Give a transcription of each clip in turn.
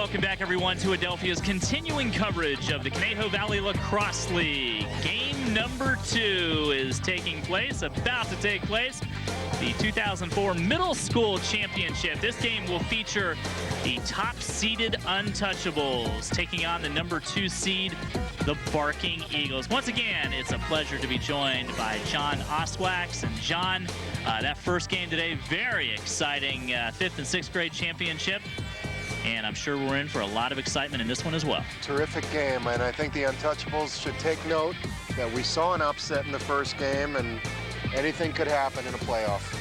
welcome back everyone to Adelphia's continuing coverage of the Conejo Valley Lacrosse League. Game number 2 is taking place, about to take place. The 2004 Middle School Championship. This game will feature the top-seeded Untouchables taking on the number 2 seed, the Barking Eagles. Once again, it's a pleasure to be joined by John Oswax. And John, that first game today, very exciting 5th and 6th grade championship. And I'm sure we're in for a lot of excitement in this one as well. Terrific game, and I think the Untouchables should take note that we saw an upset in the first game, and anything could happen in a playoff.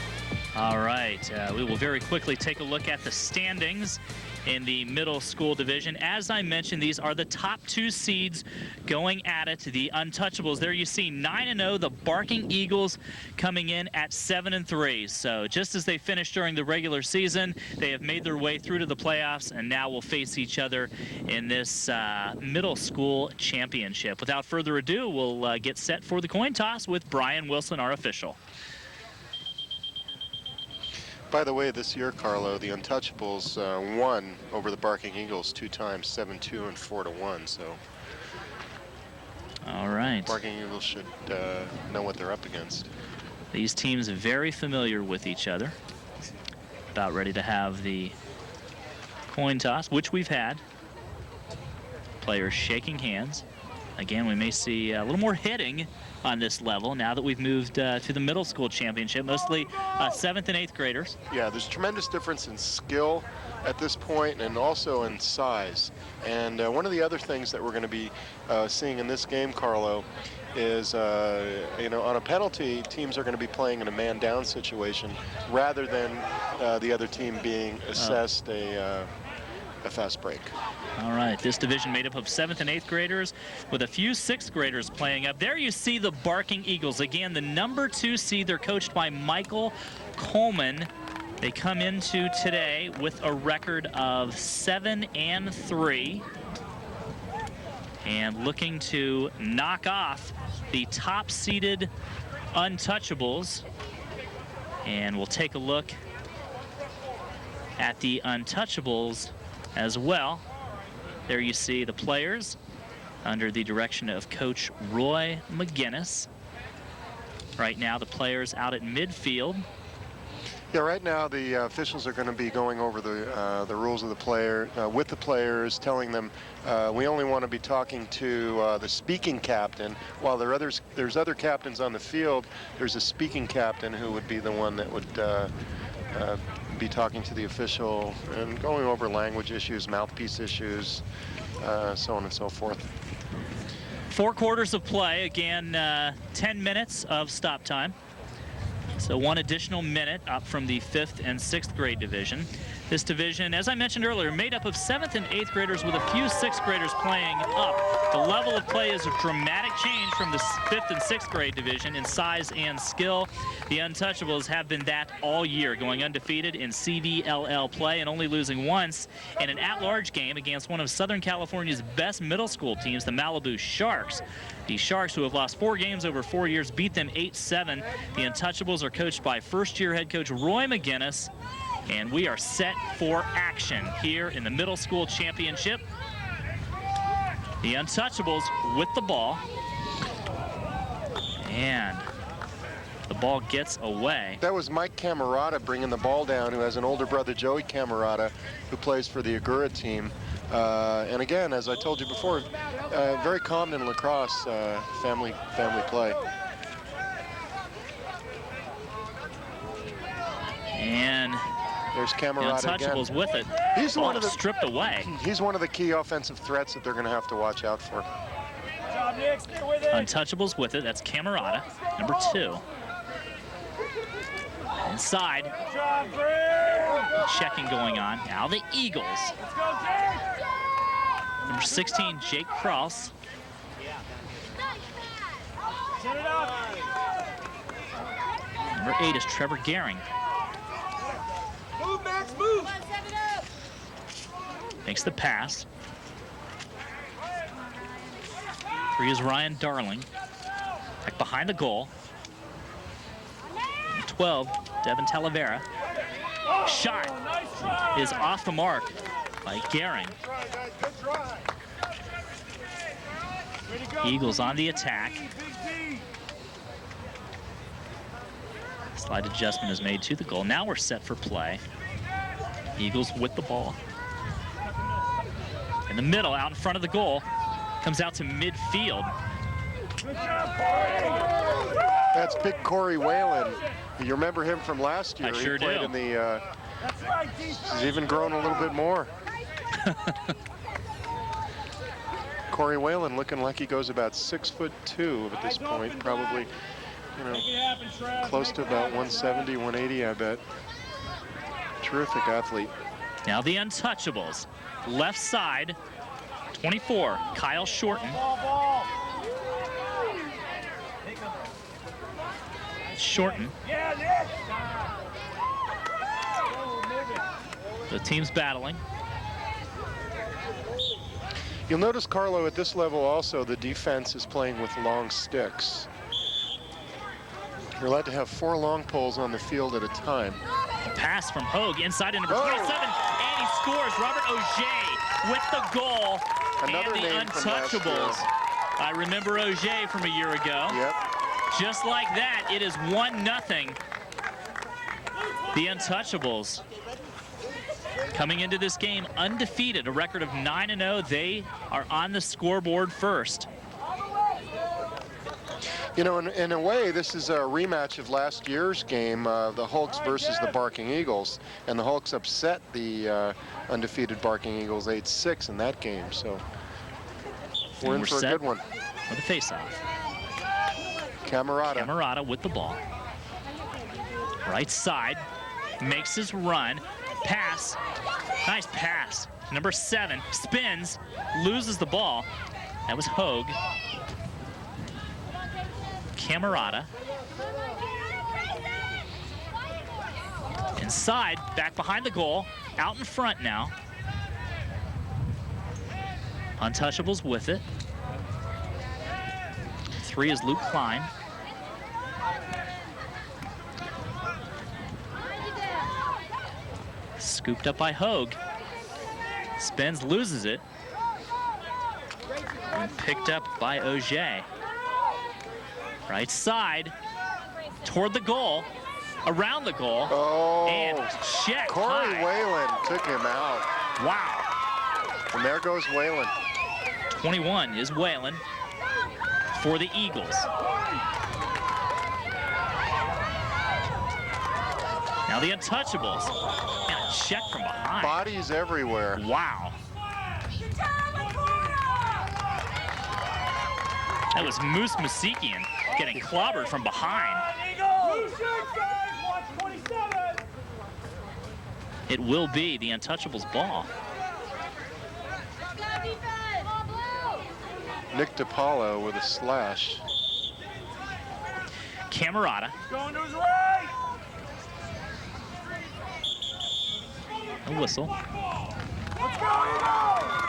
All right, we will very quickly take a look at the standings in the middle school division. As I mentioned, these are the top 2 seeds going at it. The Untouchables, there you see 9-0, the Barking Eagles coming in at 7-3. So just as they finished during the regular season, they have made their way through to the playoffs and now will face each other in this middle school championship. Without further ado, we'll get set for the coin toss with Brian Wilson, our official. By the way, this year, Carlo, the Untouchables won over the Barking Eagles 2 times, 7-2 and 4-1. So, all right, Barking Eagles should know what they're up against. These teams are very familiar with each other. About ready to have the coin toss, which we've had. Players shaking hands. Again, we may see a little more hitting on this level now that we've moved to the middle school championship, mostly 7th and 8th graders. Yeah, there's tremendous difference in skill at this point and also in size. And one of the other things that we're going to be seeing in this game, Carlo, is, you know, on a penalty, teams are going to be playing in a man-down situation rather than the other team being assessed a fast break. All right, this division made up of 7th and 8th graders with a few 6th graders playing up. There you see the Barking Eagles. Again, the number 2 seed. They're coached by Michael Coleman. They come into today with a record of 7-3 and looking to knock off the top-seeded Untouchables. And we'll take a look at the Untouchables as well. There you see the players under the direction of Coach Roy McGinnis. Right now, the players out at midfield. Yeah, right now the officials are going to be going over the rules of the player with the players, telling them we only want to be talking to the speaking captain. While there's other captains on the field, there's a speaking captain who would be the one that would be talking to the official and going over language issues, mouthpiece issues, so on and so forth. 4 quarters of play. Again, 10 minutes of stop time. So 1 additional minute up from the 5th and 6th grade division. This division, as I mentioned earlier, made up of 7th and 8th graders with a few 6th graders playing up. The level of play is a dramatic change from the 5th and 6th grade division in size and skill. The Untouchables have been that all year, going undefeated in CVLL play and only losing once in an at-large game against one of Southern California's best middle school teams, the Malibu Sharks. The Sharks, who have lost 4 games over 4 years, beat them 8-7. The Untouchables are coached by first-year head coach Roy McGinnis. And we are set for action here in the middle school championship. The Untouchables with the ball. And the ball gets away. That was Mike Camerata bringing the ball down, who has an older brother, Joey Camerata, who plays for the Agura team. And again, as I told you before, very common in lacrosse, family play. And there's Camerata again. Untouchables with it. He's one of the stripped away. He's one of the key offensive threats that they're going to have to watch out for. Untouchables with it. That's Camerata, number 2. Inside. Checking going on. Now the Eagles. Number 16, Jake Krause. Number 8 is Trevor Gehring. Move, Max, move! Makes the pass. 3 is Ryan Darling. Back behind the goal. 12, Devin Talavera. Shot is off the mark. by Gehring. Good try, guys. Good try. Way to go. Eagles on the attack. Big D. Slight adjustment is made to the goal. Now we're set for play. Eagles with the ball. In the middle, out in front of the goal. Comes out to midfield. Good job, Corey. That's big Corey Whalen. You remember him from last year. I sure he played do. in the, That's right, defense. he's even grown a little bit more. Corey Whalen looking like he goes about 6'2" at this point, probably, you know, Make it happen, Trav. close to about 170, 180, I bet. Terrific athlete. Now the Untouchables. Left side, 24, Kyle Shorten. Ball. Shorten. Yeah, Nick. The team's battling. You'll notice, Carlo, at this level also, the defense is playing with long sticks. You're allowed to have 4 long poles on the field at a time. Pass from Hogue inside to number Oh. 27, and he scores. Robert Auger with the goal. Another and the name from last Untouchables. year. I remember Auger from a year ago. Yep. Just like that, it is 1-0. The Untouchables coming into this game undefeated, a record of 9-0. They are on the scoreboard first. You know, in a way, this is a rematch of last year's game, the Hulks versus the Barking Eagles. And the Hulks upset the undefeated Barking Eagles 8-6 in that game. So we're in for a good one. With a face-off. Camerata. Camerata with the ball. Right side, makes his run. Pass, nice pass. Number 7 spins, loses the ball. That was Hogue. Camerata. Inside, back behind the goal, out in front now. Untouchables with it. 3 is Luke Klein. Scooped up by Hogue. Spins, loses it. And picked up by Auger. Right side, toward the goal, around the goal, Oh, and check Corey high. Whalen took him out. Wow. And there goes Whalen. 21 is Whalen for the Eagles. Now the Untouchables. And a check from behind. Bodies everywhere. Wow. That was Moose Masikian getting clobbered from behind. It will be the Untouchables' ball. Nick DiPaolo with a slash. Camerata. Going to his right. A whistle. Let's go, Eagles!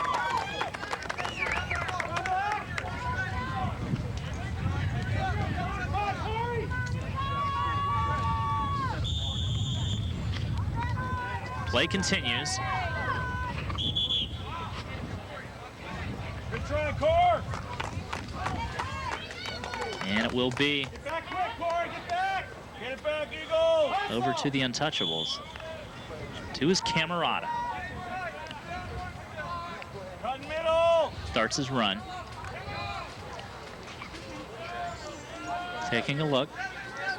Play continues. Good try, Core. And it will be Get back quick, Corey. Get back. Get it back, Eagles. over to the Untouchables. 2 is Camerata. Cut middle. Starts his run. Taking a look,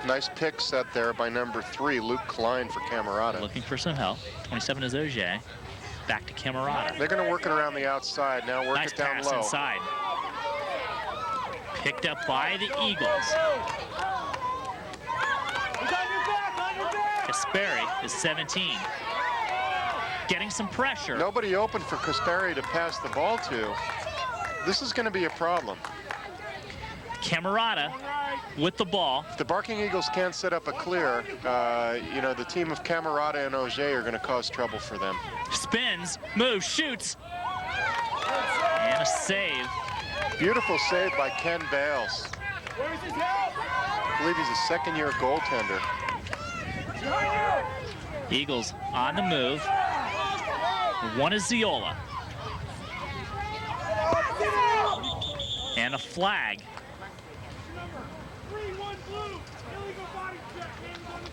Nice pick set there by number 3, Luke Klein for Camerata. looking for some help. 27 is Auger. Back to Camerata. They're going to work it around the outside. Now work Nice it down pass low. inside. Picked up by the Eagles. He's on your back, on your back. Kasperi is 17. Getting some pressure. Nobody open for Costari to pass the ball to. This is going to be a problem. Camerata with the ball. If the Barking Eagles can't set up a clear, you know, the team of Camerata and Auger are going to cause trouble for them. Spins, moves, shoots. And a save. Beautiful save by Ken Bales. Where's his help? I believe he's a second-year goaltender. Behind Eagles on the move. One is Ziola. And a flag.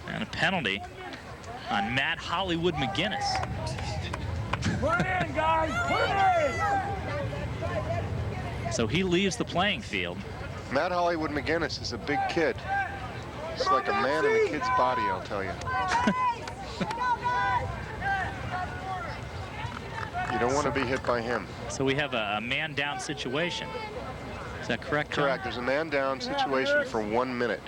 And a penalty on Matt Hollywood McGinnis. Put it in, guys! Put it in! So he leaves the playing field. Matt Hollywood McGinnis is a big kid. He's like a man in a kid's body, I'll tell you. You don't want to be hit by him. So we have a man down situation. Is that correct, John? Correct. There's a man down situation for 1 minute.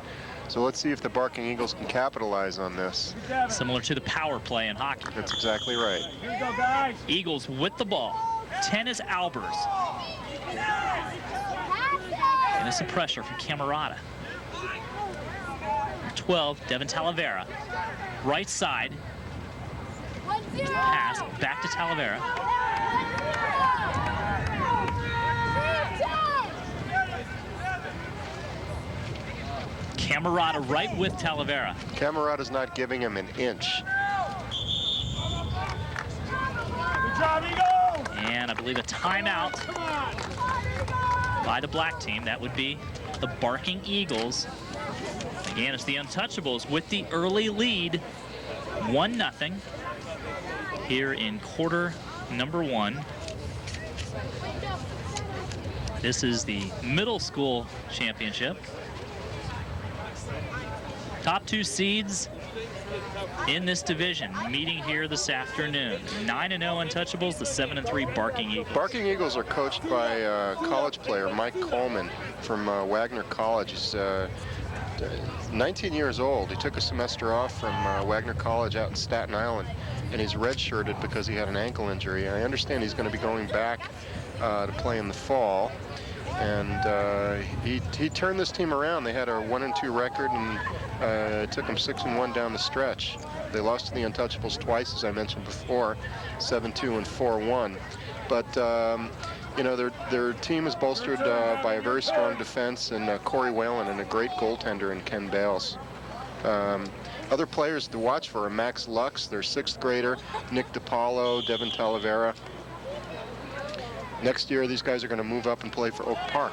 So let's see if the Barking Eagles can capitalize on this. Similar to the power play in hockey. That's exactly right. Here we go, guys! Eagles with the ball. 10 is Albers. Innocent pressure from Camerata. 12, Devin Talavera. Right side. Pass back to Talavera. Camerata right with Talavera. Camerata's not giving him an inch. Good job, Eagles! And I believe a timeout by the black team. That would be the Barking Eagles. Again, it's the Untouchables with the early lead, 1-0 here in quarter number 1. This is the middle school championship. Top 2 seeds in this division meeting here this afternoon. 9-0 Untouchables, the 7-3 Barking Eagles. Barking Eagles are coached by a college player, Mike Coleman, from Wagner College. He's 19 years old. He took a semester off from Wagner College out in Staten Island, and he's redshirted because he had an ankle injury. I understand he's going to be going back to play in the fall. And he turned this team around. They had a 1-2 record, and it took them 6-1 down the stretch. They lost to the Untouchables twice, as I mentioned before, 7-2 and 4-1. But you know, their team is bolstered by a very strong defense and Corey Whalen and a great goaltender in Ken Bales. Other players to watch for are Max Lux, their 6th grader, Nick DiPaolo, Devin Talavera. Next year, these guys are going to move up and play for Oak Park.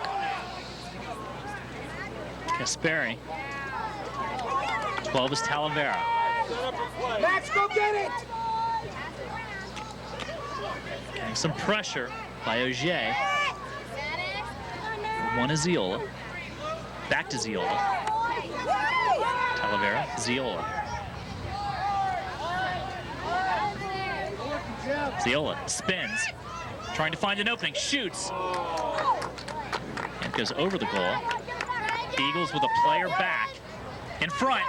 Kasperi. 12 is Talavera. Max, go get it! Getting some pressure by Auger. 1 is Ziola. Back to Ziola. Talavera, Ziola. Ziola spins. Trying to find an opening, shoots. And goes over the goal. Eagles with a player back. In front.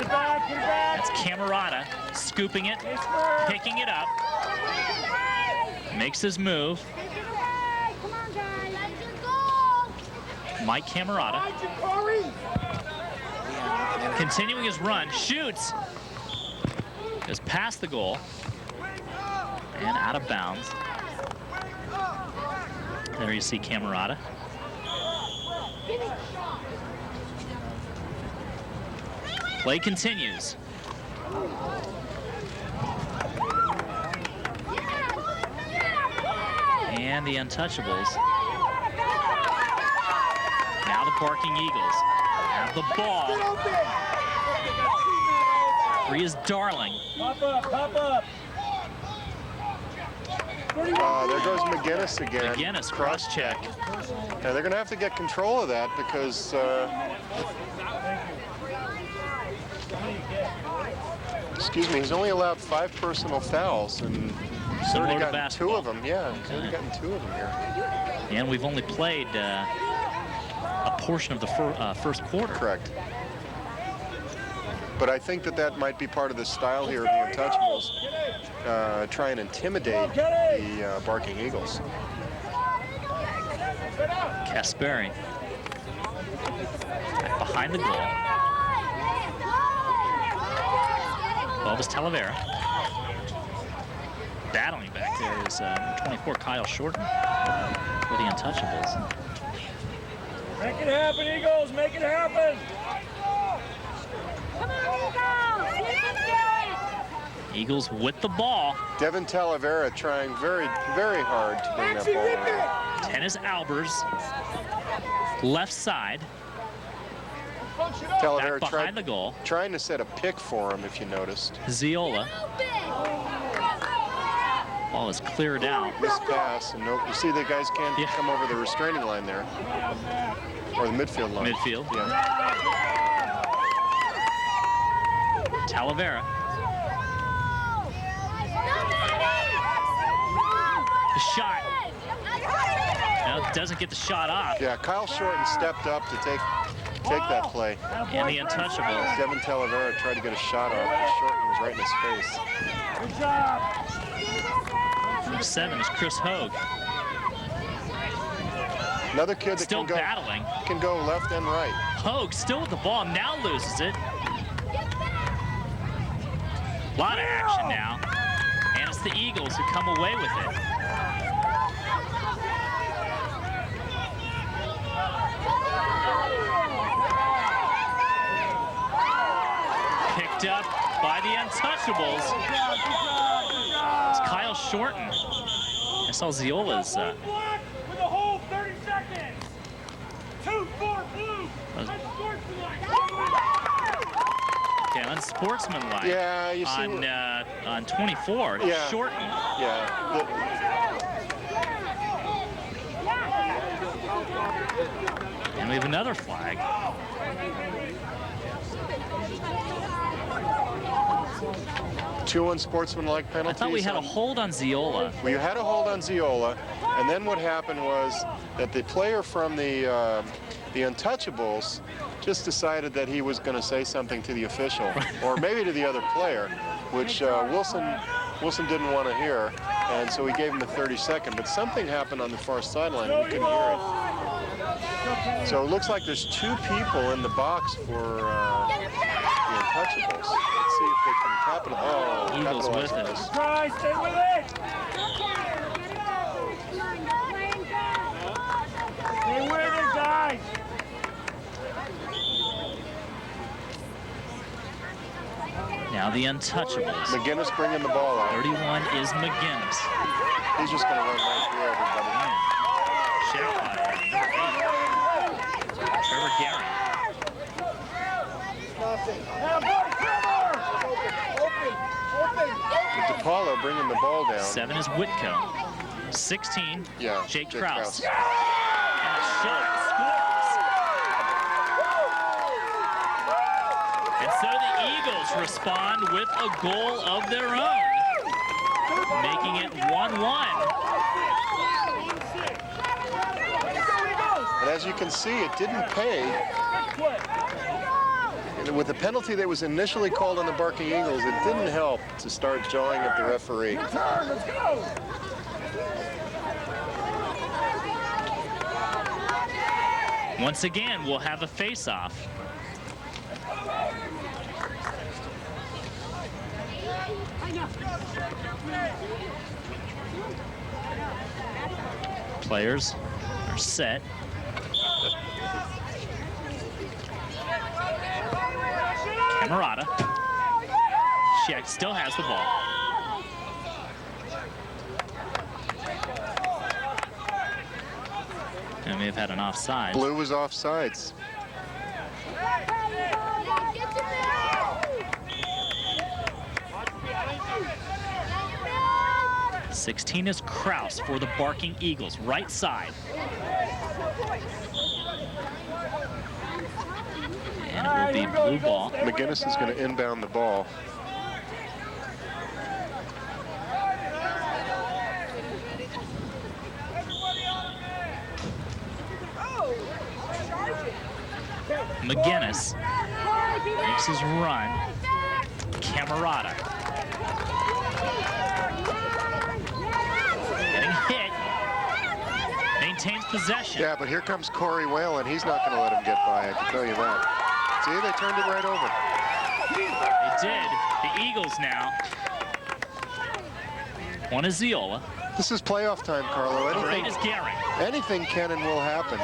That's Camerata scooping it, picking it up. Makes his move. Mike Camerata. Continuing his run, shoots. Goes past the goal and out of bounds. There you see Camerata. Play continues. And the Untouchables. Now the Barking Eagles have the ball. 3 is Darling. Pop up, pop up. There goes McGinnis again. McGinnis, cross check. And they're going to have to get control of that because excuse me, he's only allowed 5 personal fouls, and he's already gotten 2 of them. Yeah, he's already gotten 2 of them here. And we've only played a portion of the first quarter. Correct. But I think that might be part of the style here of the Untouchables. Try and intimidate the Barking Eagles. Kasperi behind the goal. 12 is Talavera. Battling back there is 24 Kyle Shorten for the Untouchables. Make it happen, Eagles. Make it happen. Come on, Eagles. Eagles with the ball. Devin Talavera trying very, very hard to bring that ball around. Tennis Albers, left side. Talavera Back behind the goal. trying to set a pick for him, if you noticed. Ziola. Ball is cleared out. Missed pass, and no, you see the guys can't come over the restraining line there. Or the midfield line. Midfield. Yeah. Talavera. The shot. No, doesn't get the shot off. Yeah, Kyle Shorten stepped up to take that play. And the Untouchables. Devin Talavera tried to get a shot off, but Shorten was right in his face. Good job. Number 7 is Chris Hogue. Another kid that Still battling. can go left and right. Hogue still with the ball, now loses it. A lot of action now. And it's the Eagles who come away with it. Picked up by the Untouchables. It's Kyle Shorten. I saw Ziola's. With a hold, 30 seconds. 2-4 blue. Okay, unsportsmanlike. Yeah, you see. On 24, Yeah. Shorten. Yeah. And we have another flag. Two unsportsmanlike I penalties. thought we had a hold on Ziola. We had a hold on Ziola, and then what happened was that the player from the Untouchables just decided that he was going to say something to the official, or maybe to the other player, which Wilson didn't want to hear, and so he gave him a 30-second. But something happened on the far sideline, and we couldn't hear it. So it looks like there's 2 people in the box for the Untouchables. Let's see if they can Eagles with it. this. Try, stay with it. Stay with it, guys. Now the Untouchables. McGinnis bringing the ball out. 31 is McGinnis. He's just going to run right through everybody. Check by Trevor Guerin. DePaulo bringing the ball down. 7 is Whitcomb. 16, Yeah, Jake Jake Krause. Krause. And a shot scores. And so the Eagles respond with a goal of their own, making it 1-1. And as you can see, it didn't pay. With the penalty that was initially called on the Barking Eagles, it didn't help to start jawing at the referee. Let's go. Once again, we'll have a face-off. Players are set. Camerata. Sheck still has the ball. And may have had an offside. Blue was offsides. 16 is Krause for the Barking Eagles, right side. And it will be blue ball. McGinnis is going to inbound the ball. McGinnis makes his run. Camerata. Getting hit. Maintains possession. Yeah, but here comes Corey Whalen. He's not going to let him get by, I can tell you that. See, they turned it right over. They did. The Eagles now. One is Ziola. This is playoff time, Carlo. Great is Guerin. Anything can and will happen.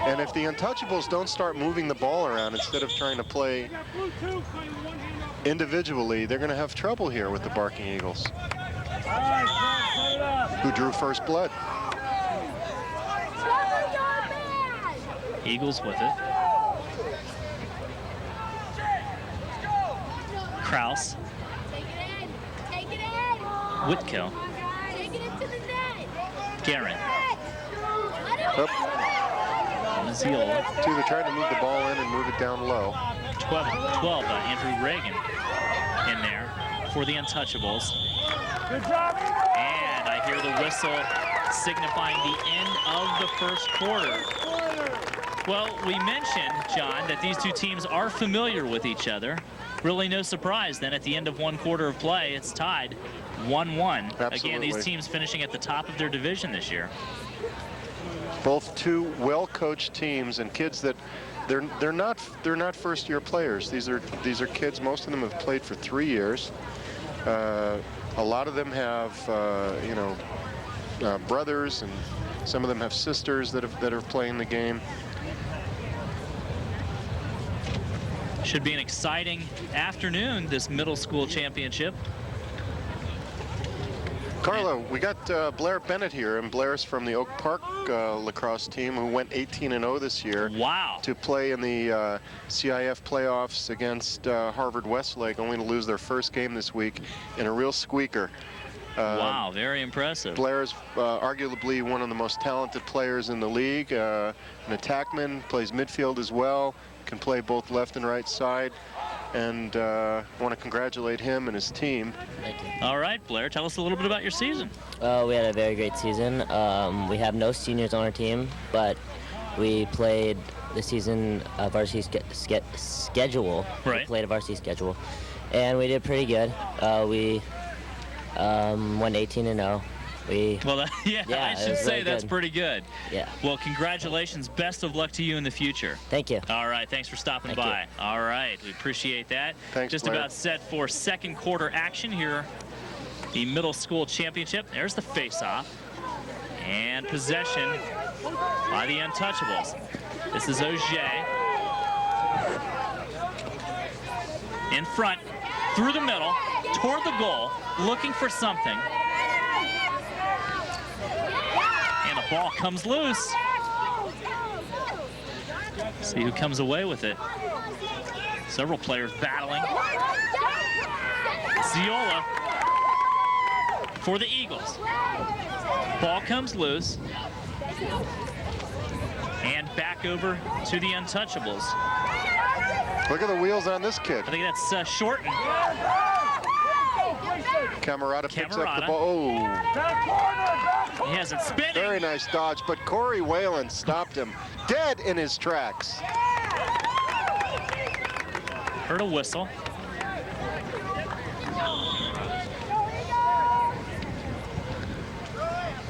And if the Untouchables don't start moving the ball around instead of trying to play individually, they're going to have trouble here with the Barking Eagles, who drew first blood. Eagles with it. Kraus. Whitko. Guerin. Ziola. Two, they're trying to move the ball in and move it down low. 12 Andrew Reagan in there for the Untouchables. Good job. And I hear the whistle signifying the end of the first quarter. Well, we mentioned, John, that these two teams are familiar with each other. Really no surprise then at the end of one quarter of play, it's tied 1-1. Again, these teams finishing at the top of their division this year. Both two well-coached teams and kids that they're not first-year players. These are kids. Most of them have played for 3 years. A lot of them have brothers, and some of them have sisters that are playing the game. Should be an exciting afternoon, this middle school championship. Carlo, we got Blair Bennett here, and Blair's from the Oak Park lacrosse team, who went 18-0 this year. Wow. To play in the CIF playoffs against Harvard Westlake, only to lose their first game this week in a real squeaker. Wow, very impressive. Blair's arguably one of the most talented players in the league. An attackman, plays midfield as well, can play both left and right side. And I want to congratulate him and his team. Thank you. All right, Blair, tell us a little bit about your season. We had a very great season. We have no seniors on our team, but we played the season varsity schedule. Right. We played a varsity schedule, and we did pretty good. We went 18-0. Well, yeah, I should say that's pretty good. Yeah. Well, congratulations. Best of luck to you in the future. Thank you. All right, thanks for stopping by. All right, we appreciate that. Thanks, Just Blair. about set for second quarter action here. The middle school championship. There's the face-off. And possession by the Untouchables. This is Auger. In front, through the middle, toward the goal, looking for something. And the ball comes loose. See who comes away with it. Several players battling. Ziola for the Eagles. Ball comes loose. And back over to the Untouchables. Look at the wheels on this kid. I think that's Shorten. Camerata picks up the Camerata. ball. Oh, He has it spinning. very nice dodge, but Corey Whalen stopped him dead in his tracks. Heard a whistle.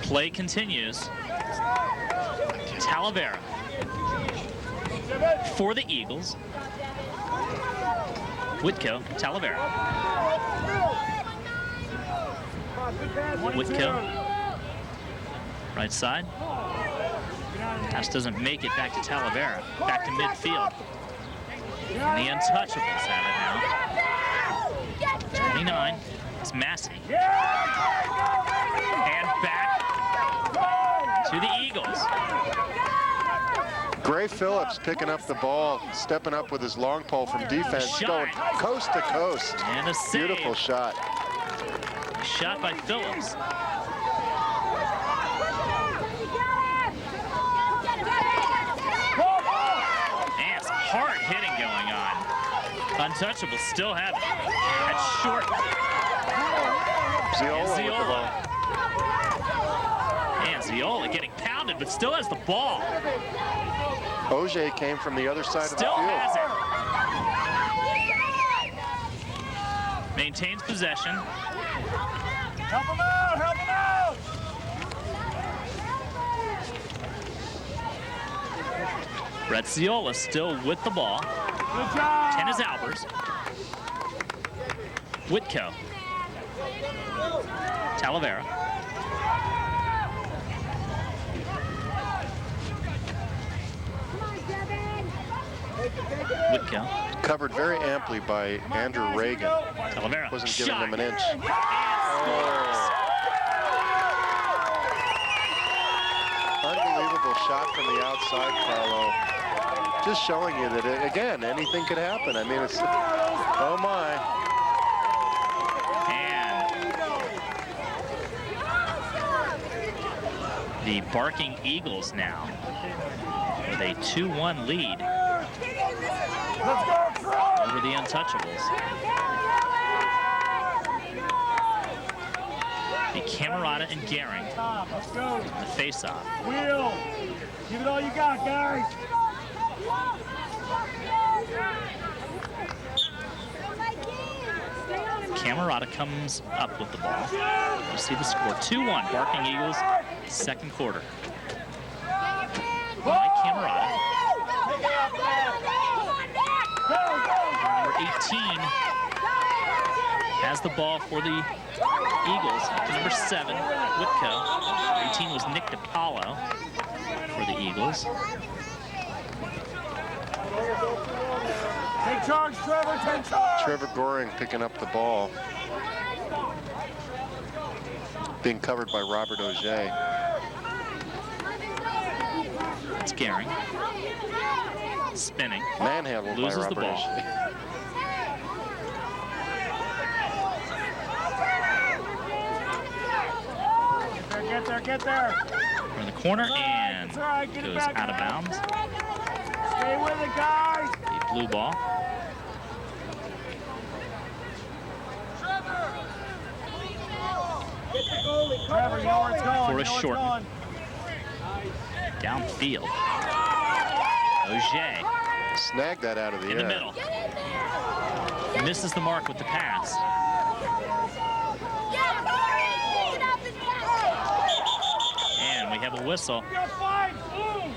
Play continues. Talavera for the Eagles. Whitko, Talavera. Whitko, right side. Pass doesn't make it back to Talavera. Back to midfield. And the Untouchables have it now. 29. It's Massey. And back to the Eagles. Gray Phillips picking up the ball, stepping up with his long pole from defense, Shot. going coast to coast. And a save. Beautiful shot. Shot by Phillips. And some hard hitting going on. Untouchables still have it. That's short. Ziola with the Ziola. ball. And Ziola getting pounded, but still has the ball. Auger came from the other side Still of the has field. it. Maintains possession. Help him out! Help him out! Brett Ziola still with the ball. Good job! 10 is Albers. Whitko. Talavera. Whitco. Covered very amply by Andrew Reagan. Talavera. Wasn't giving Shot. him an inch. Unbelievable shot from the outside, Carlo. Just showing you that, again, anything could happen. I mean, it's, oh my. And the Barking Eagles now with a 2-1 lead over the Untouchables. The Camerata and Gehring, the face-off. Wheel, give it all you got, guys. Camerata comes up with the ball. You see the score, 2-1, Barking Eagles, second quarter. Mike Camerata. Number 18 has the ball for the Eagles. Number 7, Whitco. 18 was Nick DiPaolo for the Eagles. Take charge, Trevor, take charge. Trevor Goring picking up the ball. Being covered by Robert Auger. It's Gehring. Spinning. Manhandled Loses by the Robert ball. Auger. Get there, get there. We're in the corner and It's all right, get it goes back, out of man. bounds. Stay with it, guys. The blue ball. Trevor, you know where it's going. Forrest You know where Shorten. it's Downfield. Auger Snagged that out of the in air. the middle. Misses the mark with the pass. And we have a whistle. going. We got 5, boom.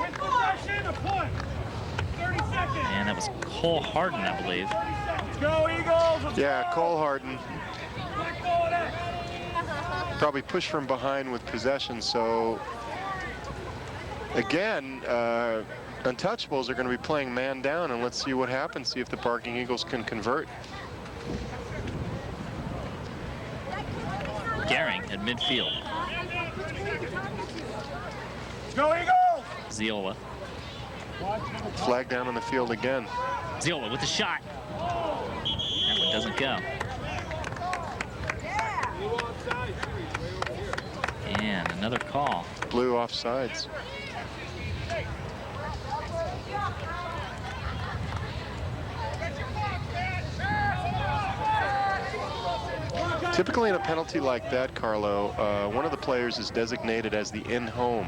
With possession, a punt. 30 seconds. And that was Cole Harden, I believe. 30 seconds. Go, Eagles. Let's Yeah, go. Cole Harden Black ball it is. probably pushed from behind with possession. So again, Untouchables are going to be playing man down, and let's see what happens. See if the Barking Eagles can convert. Gehring at midfield. Go, Eagles. Ziola. Flag down on the field again. Ziola with the shot. That one doesn't go. And another call. Blue offsides. Typically in a penalty like that, Carlo, one of the players is designated as the in-home.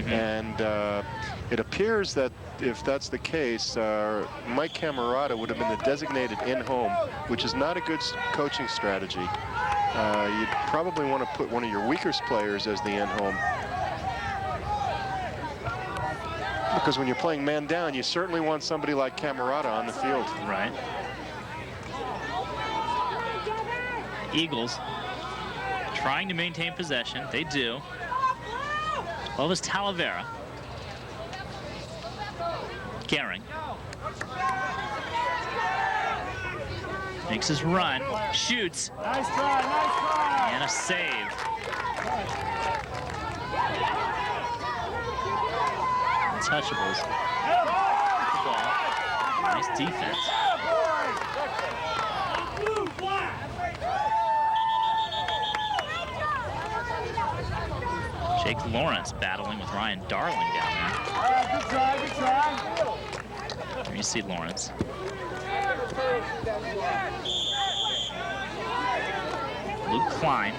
And it appears that if that's the case, Mike Camerata would have been the designated in-home, which is not a good coaching strategy. You'd probably want to put one of your weakest players as the in-home. Because when you're playing man down, you certainly want somebody like Camerata on the field. Right. Eagles trying to maintain possession. They do. Well, it was Talavera. Gehring. Makes his run. Shoots. Nice try, nice try. And a save. Untouchables. The ball. Nice defense. Blue, black. Jake Lawrence battling with Ryan Darling down there. All right, good try, good try. Here you see Lawrence. Luke Klein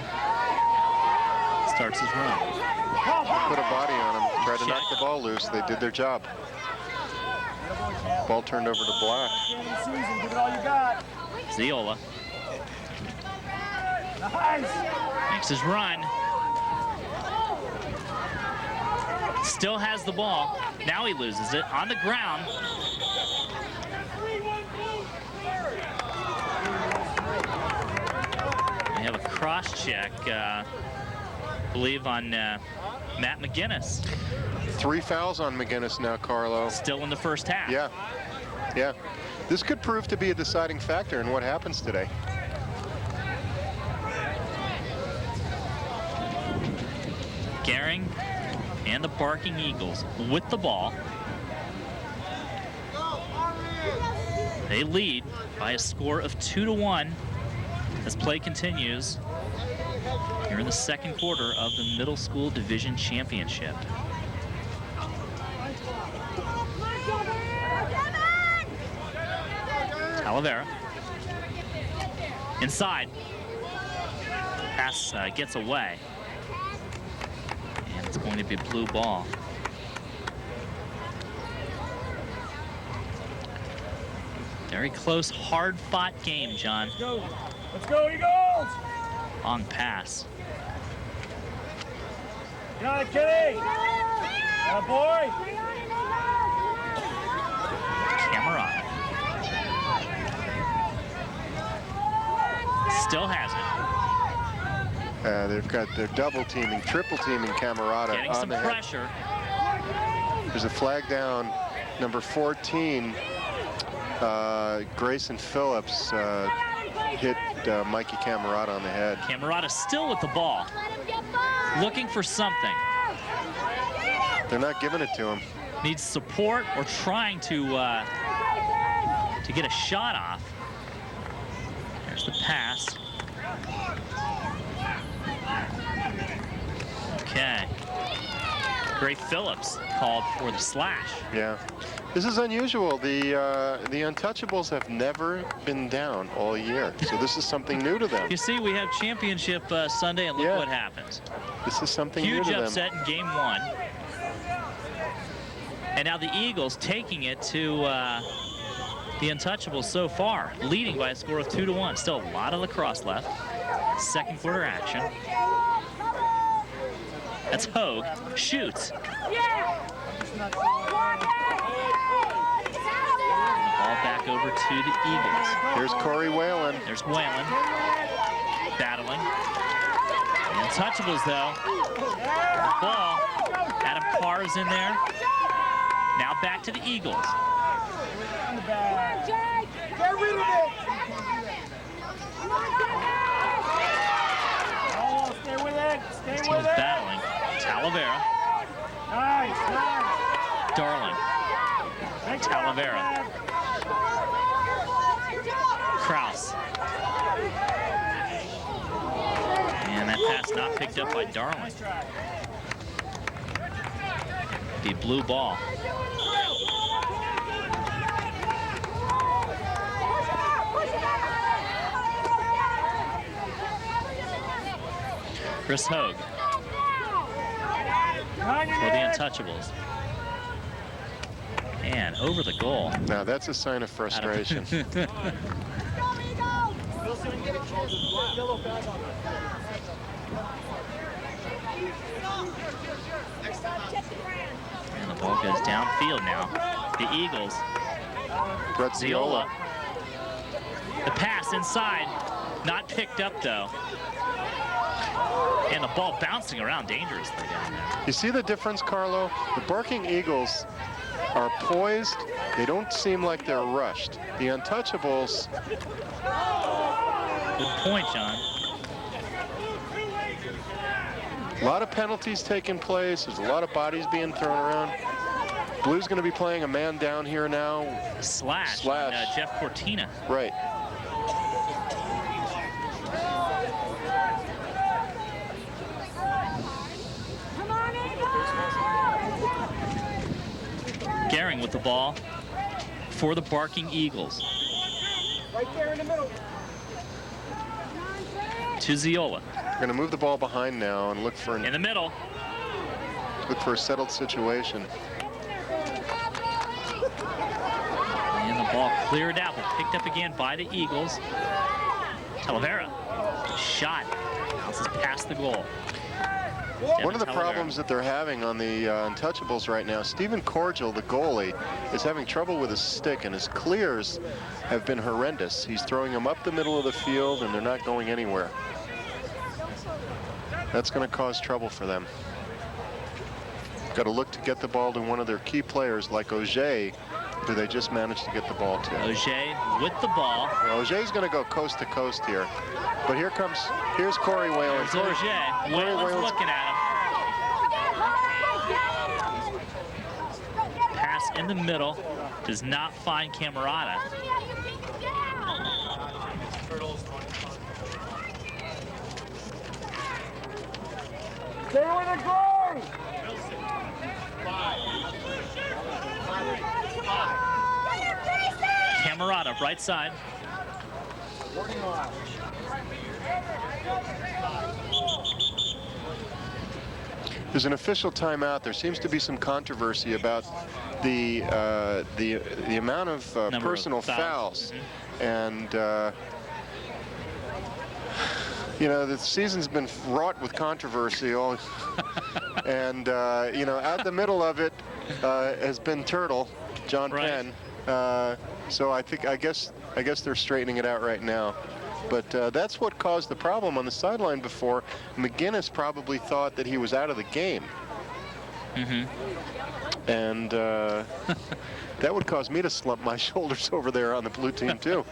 starts his run. Put a body on him, tried to knock the ball loose. They did their job. Ball turned over to Black. Season, give it all you got. Ziola Nice. makes his run. Still has the ball. Now he loses it on the ground. We have a cross check, I believe, on Matt McGinnis. 3 fouls on McGinnis now, Carlo. Still in the first half. Yeah. Yeah, this could prove to be a deciding factor in what happens today. Gehring and the Barking Eagles with the ball. They lead by a score of 2-1 as play continues here in the second quarter of the Middle School Division Championship. Talavera. Inside. Pass gets away. And it's going to be a blue ball. Very close, hard-fought game, John. Let's go. Let's go, Eagles! Long pass. Got it, Kitty! Atta boy! Camerata. Still has it. They've got their double teaming, triple teaming Camerata Getting on some the head. pressure. There's a flag down, number 14. Grayson Phillips hit Mikey Camerata on the head. Camerata still with the ball. Looking for something. They're not giving it to him. Needs support or trying to get a shot off. There's the pass. Okay. Gray Phillips called for the slash. Yeah. This is unusual. The Untouchables have never been down all year, so this is something new to them. You see, we have championship Sunday, and look Yeah. what happens. This is something new Huge to them. upset in game one. And now the Eagles taking it to the Untouchables so far, leading by a score of 2-1. Still a lot of lacrosse left. Second quarter action. That's Hogue. Shoots. Ball back over to the Eagles. Here's Corey Whalen. There's Whalen. Battling. The Untouchables, though. The ball. Adam Carr's in there. Now back to the Eagles. Get rid of it! Oh, stay with it! Stay Team's with it! battling. Talavera. Nice, nice! Darling. Talavera. Kraus. And that pass not picked up by Darling. The blue ball. Chris Hogue for the Untouchables. And over the goal. Now that's a sign of frustration. And the ball goes downfield now. The Eagles. Ziola. The pass inside. Not picked up, though. And the ball bouncing around dangerously down there. You see the difference, Carlo? The Barking Eagles are poised. They don't seem like they're rushed. The Untouchables, Good point, John. a lot of penalties taking place. There's a lot of bodies being thrown around. Blue's going to be playing a man down here now. Slash. Slash. On, Jeff Cortina. Right. Gehring with the ball for the Barking Eagles. Right there in the middle. To Ziola. Going to move the ball behind now and look for In the middle. a settled situation. And the ball cleared out, but picked up again by the Eagles. Talavera. Shot. Bounces past the goal. One of the Talavera. problems that they're having on the Untouchables right now, Stephen Cordial, the goalie, is having trouble with his stick, and his clears have been horrendous. He's throwing them up the middle of the field, and they're not going anywhere. That's going to cause trouble for them. Got to look to get the ball to one of their key players like Auger do they just manage to get the ball to? Auger with the ball. Well, Auger's going to go coast to coast here. But here's Corey Whalen. There's Auger. Whalen's looking at him. Pass in the middle. Does not find Camerata. Stay with the goal! Camerata, right side. There's an official timeout. There seems to be some controversy about the amount of personal fouls. And you know, the season's been wrought with controversy. And you know, at the middle of it has been Turtle, John Penn. So I guess they're straightening it out right now. But that's what caused the problem on the sideline before. McGinnis probably thought that he was out of the game. And that would cause me to slump my shoulders over there on the blue team too.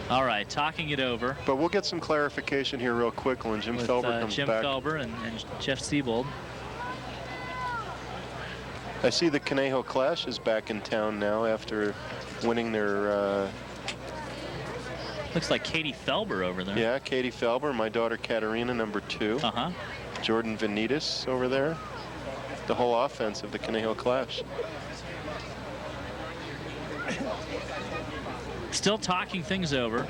All right, talking it over. But we'll get some clarification here real quick when Jim Felber comes Jim back. Felber and Jeff Siebold. I see the Conejo Clash is back in town now after winning their... Looks like Katie Felber over there. Yeah, Katie Felber, my daughter Katerina, number 2. Jordan Vanitas over there. The whole offense of the Conejo Clash. Still talking things over.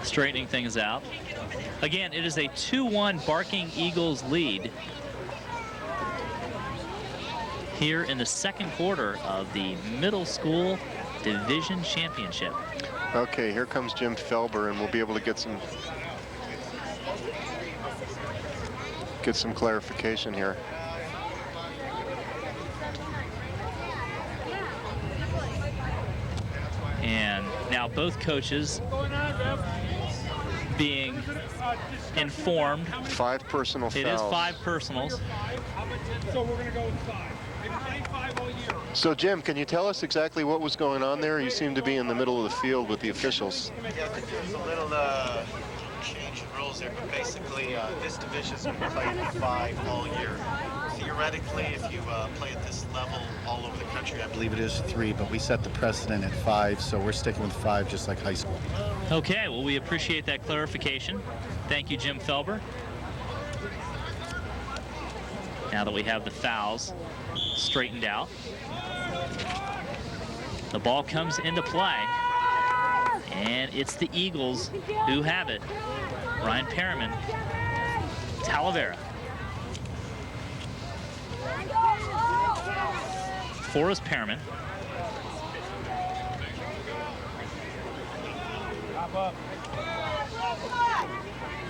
Straightening things out. Again, it is a 2-1 Barking Eagles lead here in the second quarter of the middle school division championship. Okay, here comes Jim Felber, and we'll be able to get some clarification here. And now both coaches being informed. 5 personal fouls. It is 5 personals. So we're going to go with 5. They've been playing 5 all year. So Jim, can you tell us exactly what was going on there? You seem to be in the middle of the field with the officials. Yeah, there's a little change in rules there, but basically this division's been playing 5 all year. Theoretically, if you play at this level all over the country, I believe it is 3, but we set the precedent at 5, so we're sticking with 5 just like high school. Okay, well, we appreciate that clarification. Thank you, Jim Felber. Now that we have the fouls straightened out, the ball comes into play, and it's the Eagles who have it. Ryan Perriman, Talavera. Forrest Perriman.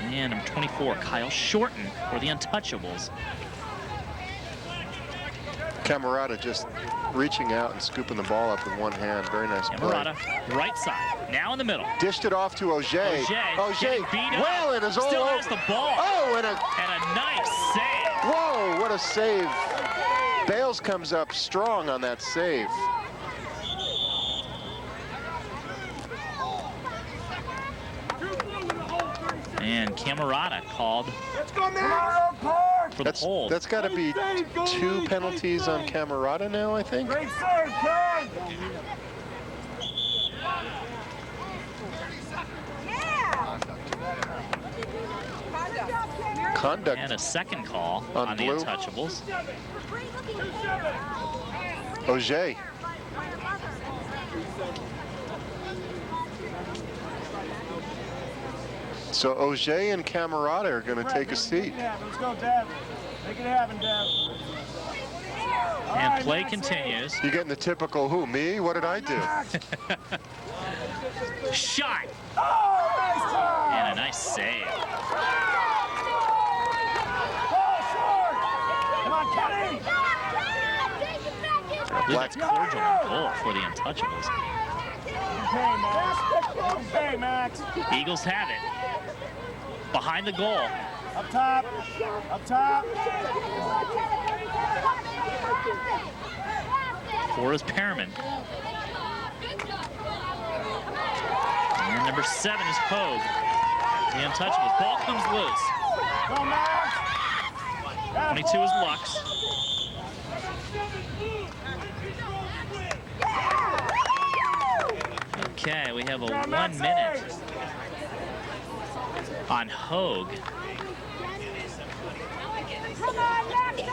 And number 24, Kyle Shorten for the Untouchables. Camerata just reaching out and scooping the ball up with one hand. Very nice play. Camerata, right side, now in the middle. Dished it off to Auger. Auger beat up. Whalen is all Still over. has the ball. Oh, and a nice save. Whoa, what a save. Bales comes up strong on that save. And Camerata called for the hold. That's got to be 2 penalties on Camerata now, I think. Great serve, Ken! Conduct. And a second call on the blue. Untouchables. Auger. So Auger and Camerata are going to take a seat. Let's go, Deb. Make it happen, Deb. And play continues. You're getting the typical, who, me? What did I do? Shot. And a nice save. Come on, Kenny! I believe that's cordial on goal for the Untouchables. Okay, Max. Okay, Max. Eagles have it. Behind the goal. Up top. Up top. 4 is Perriman. And number 7 is Pogue. The Untouchables. Ball comes loose. Go, Max. 22 is Lux. Okay, we have a 1 minute on Hogue. Come on, Maxie!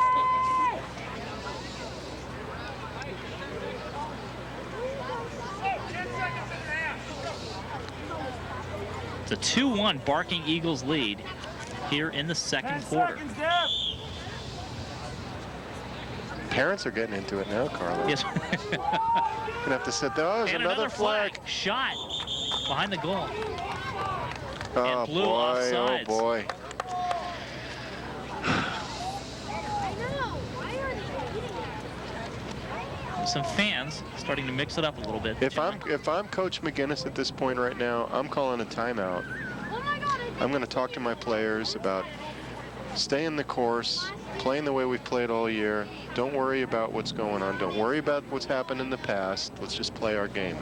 It's a 2-1 Barking Eagles lead here in the second quarter. Parents are getting into it now, Carlos. Yes. Gonna have to sit there. Oh, there's And another flag. Shot behind the goal. Oh, And blue boy, offsides. oh, boy. Some fans starting to mix it up a little bit. If I'm Coach McGinnis at this point right now, I'm calling a timeout. I'm going to talk to my players about staying the course, playing the way we've played all year. Don't worry about what's going on. Don't worry about what's happened in the past. Let's just play our game.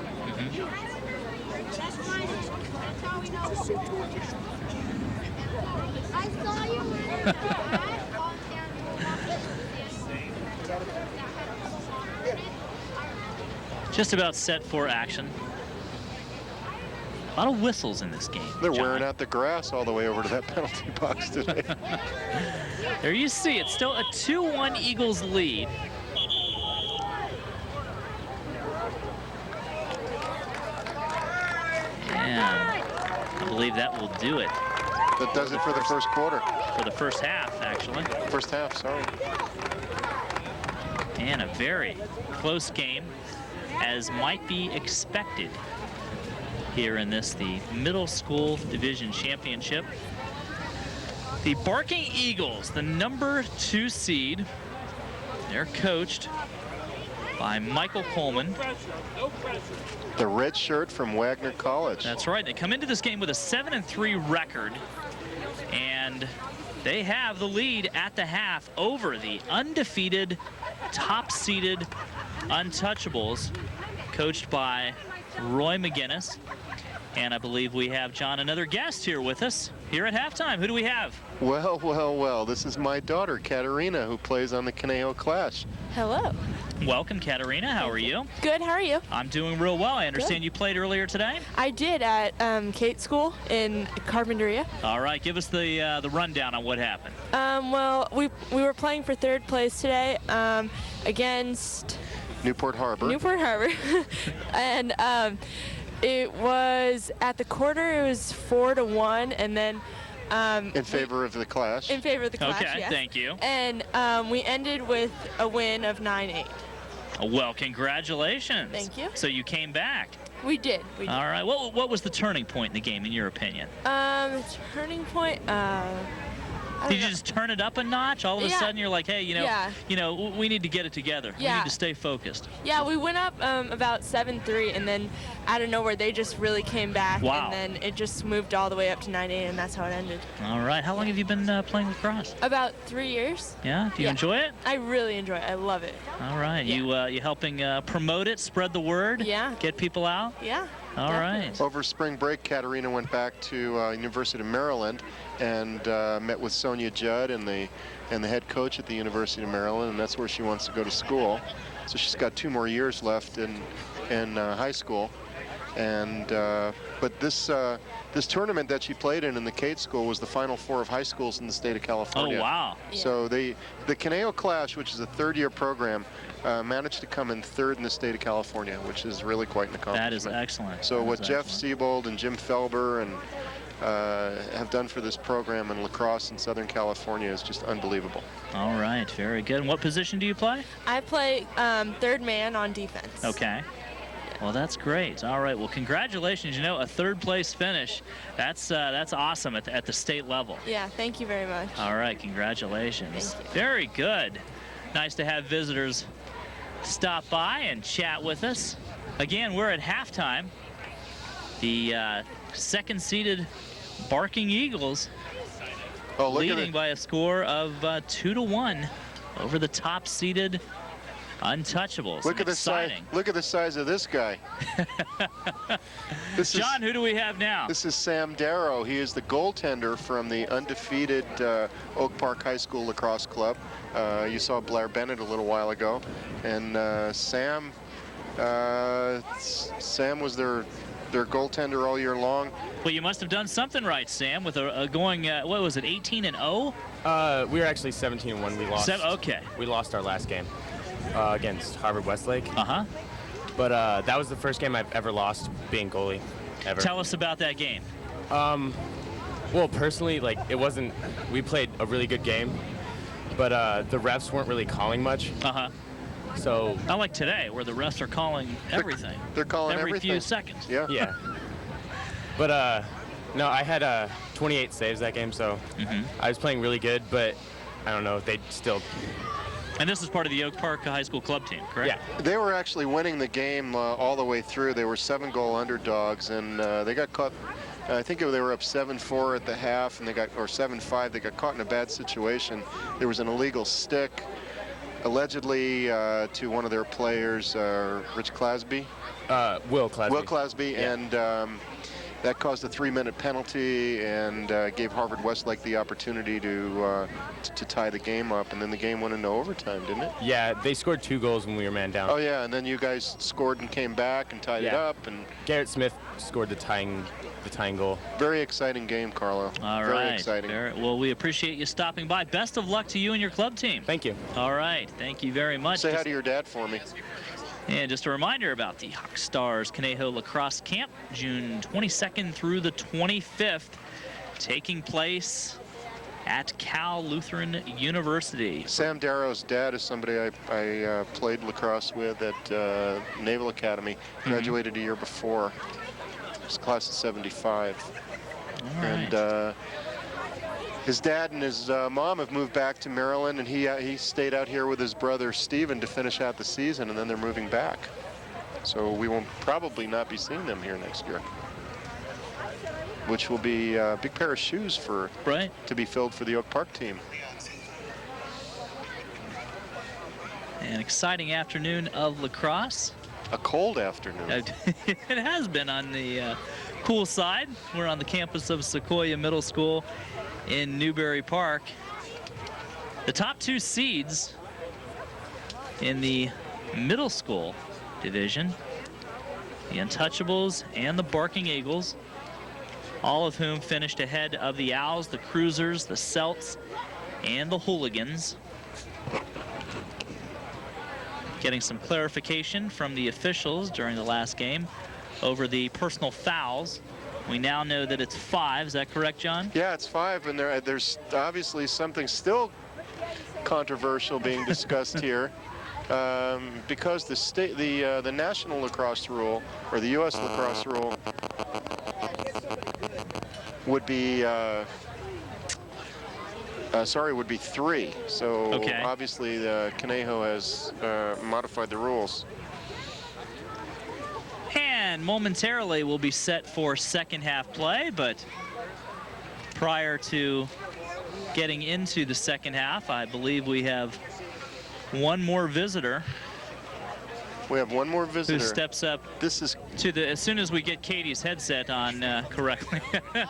Just about set for action. A lot of whistles in this game. They're John. wearing out the grass all the way over to that penalty box today. There you see, it's still a 2-1 Eagles lead. And I believe that will do it. That does it for the first quarter. For the first half, actually. First half, sorry. And a very close game, as might be expected here in this, the middle school division championship. The Barking Eagles, the number 2 seed, they're coached by Michael Coleman. The red shirt from Wagner College. That's right. They come into this game with a 7-3 record, and they have the lead at the half over the undefeated, top-seeded Untouchables, coached by Roy McGinnis. And I believe we have, John, another guest here with us here at halftime. Who do we have? Well, well, well. This is my daughter, Katerina, who plays on the Conejo Clash. Hello. Welcome, Katerina. How are you? Good, how are you? I'm doing real well. I understand you played earlier today? I did at Kate School in Carpinteria. All right, give us the rundown on what happened. Well, we were playing for third place today against Newport Harbor. Newport Harbor. And it was at the quarter, it was 4-1, and then in favor of the Clash. in favor of the Clash, Okay, yes. thank you. And we ended with a win of 9-8. Well, congratulations. Thank you. So you came back. We did. All right. What was the turning point in the game, in your opinion? Turning point. I Did don't you know. just turn it up a notch? All of a Yeah. sudden, you're like, hey, Yeah. we need to get it together. We Yeah. need to stay focused. Yeah, we went up about 7-3, and then out of nowhere they just really came back. Wow. And then it just moved all the way up to 9-8, and that's how it ended. All right. How long have you been playing lacrosse? About 3 years. Yeah. Do you Yeah. enjoy it? I really enjoy it. I love it. All right. Yeah. You helping promote it, spread the word? Yeah. Get people out? Yeah. All definitely. right. Over spring break, Katerina went back to University of Maryland and met with Sonia Judd and the head coach at the University of Maryland, and that's where she wants to go to school. So she's got 2 more years left in high school. And but this tournament that she played in the Kate School was the Final Four of high schools in the state of California. Oh, wow. So the Conejo Clash, which is a 3rd-year program, managed to come in 3rd in the state of California, which is really quite an accomplishment. That is excellent. So That what is Jeff excellent. Siebold and Jim Felber and have done for this program in lacrosse in Southern California is just unbelievable. All right. Very good. And what position do you play? I play third man on defense. Okay. Well, that's great. All right. Well, congratulations. You know, a 3rd place finish. That's awesome at the state level. Yeah, thank you very much. All right. Congratulations. Thank you. Very good. Nice to have visitors stop by and chat with us. Again, we're at halftime. The 2nd-seeded Barking Eagles Oh, look at leading it. by a score of 2-1 over the top-seeded Untouchables. Look at the size. Exciting. Look at the size of this guy. John, who do we have now? This is Sam Darrow. He is the goaltender from the undefeated Oak Park High School Lacrosse Club. You saw Blair Bennett a little while ago, and Sam was their goaltender all year long. Well, you must have done something right, Sam, with going, what was it, 18-0? We were actually 17-1. We lost. Okay. We lost our last game against Harvard Westlake. Uh-huh. But that was the first game I've ever lost being goalie, ever. Tell us about that game. Well, personally, like, it wasn't, we played a really good game, but the refs weren't really calling much. Uh-huh. So. Not like today, where the refs are calling everything. They're calling every everything. few seconds. Yeah. Yeah. But no, I had 28 saves that game, so I was playing really good, but I don't know, they still. And this is part of the Oak Park High School club team, correct? Yeah. They were actually winning the game all the way through. They were 7-goal underdogs, and they got caught. I think they were up 7-4 at the half, and or 7-5. They got caught in a bad situation. There was an illegal stick, allegedly to one of their players, Rich Clasby. Will Clasby. Will Clasby, yeah. And that caused a 3-minute penalty and gave Harvard Westlake the opportunity to tie the game up, and then the game went into overtime, didn't it? Yeah, they scored 2 goals when we were man down. Oh yeah, and then you guys scored and came back and tied it up, and Garrett Smith scored the tying goal. very exciting game, Carlo. All very right. exciting. Well, we appreciate you stopping by. Best of luck to you and your club team. Thank you. All right. Thank you very much. Say hi to your dad for me. And just a reminder about the Hawk Stars Conejo Lacrosse Camp, June 22nd through the 25th, taking place at Cal Lutheran University. Sam Darrow's dad is somebody I played lacrosse with at Naval Academy. Graduated a year before. His class of '75. All right. And his dad and his mom have moved back to Maryland, and he stayed out here with his brother Stephen to finish out the season, and then they're moving back. So we will probably not be seeing them here next year, which will be a big pair of shoes to be filled for the Oak Park team. An exciting afternoon of lacrosse. A cold afternoon. It has been on the cool side. We're on the campus of Sequoia Middle School in Newbury Park. The top 2 seeds in the middle school division, the Untouchables and the Barking Eagles, all of whom finished ahead of the Owls, the Cruisers, the Celts, and the Hooligans. Getting some clarification from the officials during the last game over the personal fouls. We now know that it's 5. Is that correct, John? Yeah, it's 5, and there's obviously something still controversial being discussed here, because the national lacrosse rule, or the U.S. lacrosse rule, would be would be 3. So obviously the Conejo has modified the rules. And momentarily we'll be set for second half play, but prior to getting into the second half, I believe we have one more visitor. We have one more visitor. Who steps up as soon as we get Katie's headset on correctly.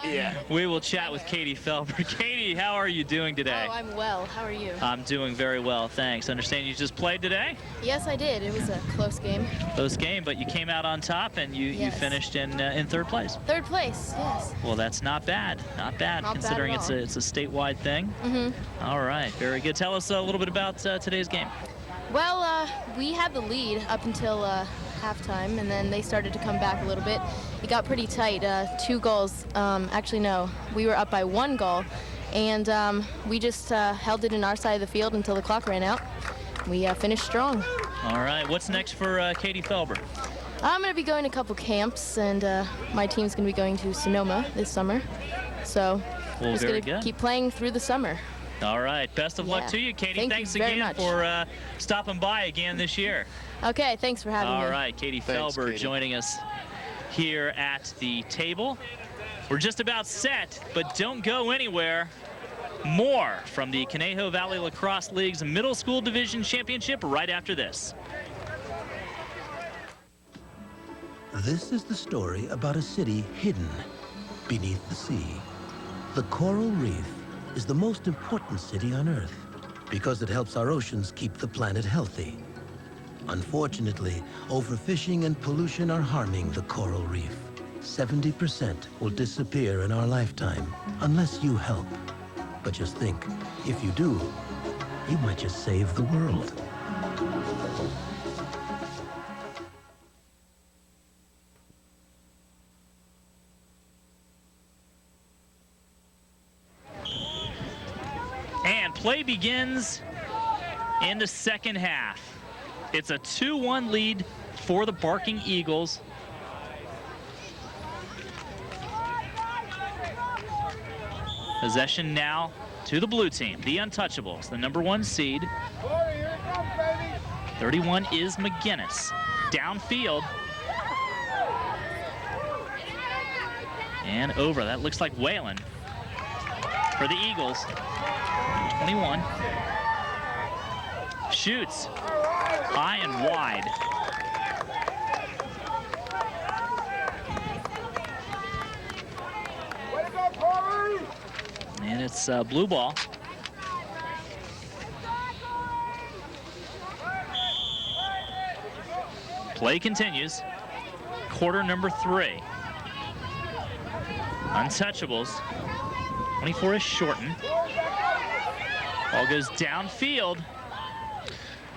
Yeah. We will chat with Katie Felber. Katie, how are you doing today? Oh, I'm well. How are you? I'm doing very well, thanks. Understand you just played today? Yes, I did. It was a close game. Close game, but you came out on top and you finished in 3rd place. 3rd place, yes. Well, that's not bad. Not bad, considering it's a statewide thing. All right, very good. Tell us a little bit about today's game. Well, we had the lead up until halftime, and then they started to come back a little bit. It got pretty tight, 2 goals. Actually, no, we were up by 1 goal, and we just held it in our side of the field until the clock ran out. We finished strong. All right, what's next for Katie Felber? I'm going to be going to a couple camps, and my team's going to be going to Sonoma this summer. So Well, just going to keep playing through the summer. All right, best of luck to you, Katie. Thanks again for stopping by again this year. Okay, thanks for having me. All right, Katie Felber joining us here at the table. We're just about set, but don't go anywhere. More from the Conejo Valley Lacrosse League's Middle School Division Championship right after this. This is the story about a city hidden beneath the sea. The coral reef is the most important city on Earth because it helps our oceans keep the planet healthy. Unfortunately, overfishing and pollution are harming the coral reef. 70% will disappear in our lifetime unless you help. But just think, if you do, you might just save the world. And play begins in the second half. It's a 2-1 lead for the Barking Eagles. Possession now to the blue team, the Untouchables, the #1 seed. 31 is McGinnis. Downfield. And over. That looks like Whalen for the Eagles. 21. Shoots. High and wide. And it's blue ball. Play continues. Quarter number 3. Untouchables. 24 is shortened. Ball goes downfield.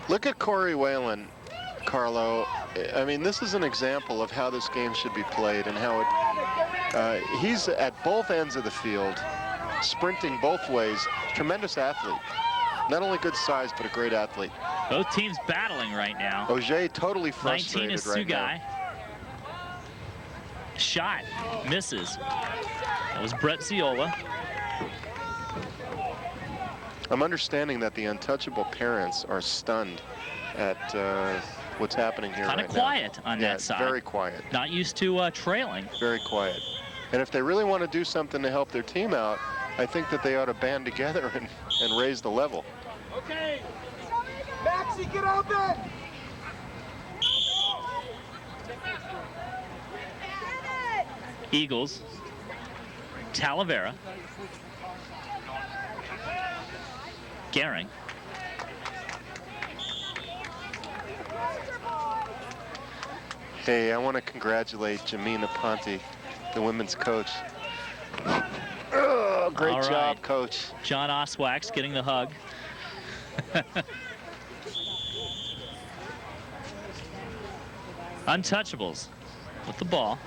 Look at Corey Whalen, Carlo. I mean, this is an example of how this game should be played and how it, he's at both ends of the field, sprinting both ways. Tremendous athlete. Not only good size, but a great athlete. Both teams battling right now. Auger totally frustrated 19 is right now. Sugai. Shot misses. That was Brett Ziola. I'm understanding that the Untouchable parents are stunned at what's happening here right now. Kind of quiet on that side. Very quiet. Not used to trailing. Very quiet. And if they really want to do something to help their team out, I think that they ought to band together and raise the level. Okay. Maxie, get out there. Eagles. Talavera. Gehring. Hey, I want to congratulate Jamina Ponte, the women's coach. Oh, great job, coach. John Oswax getting the hug. Untouchables with the ball.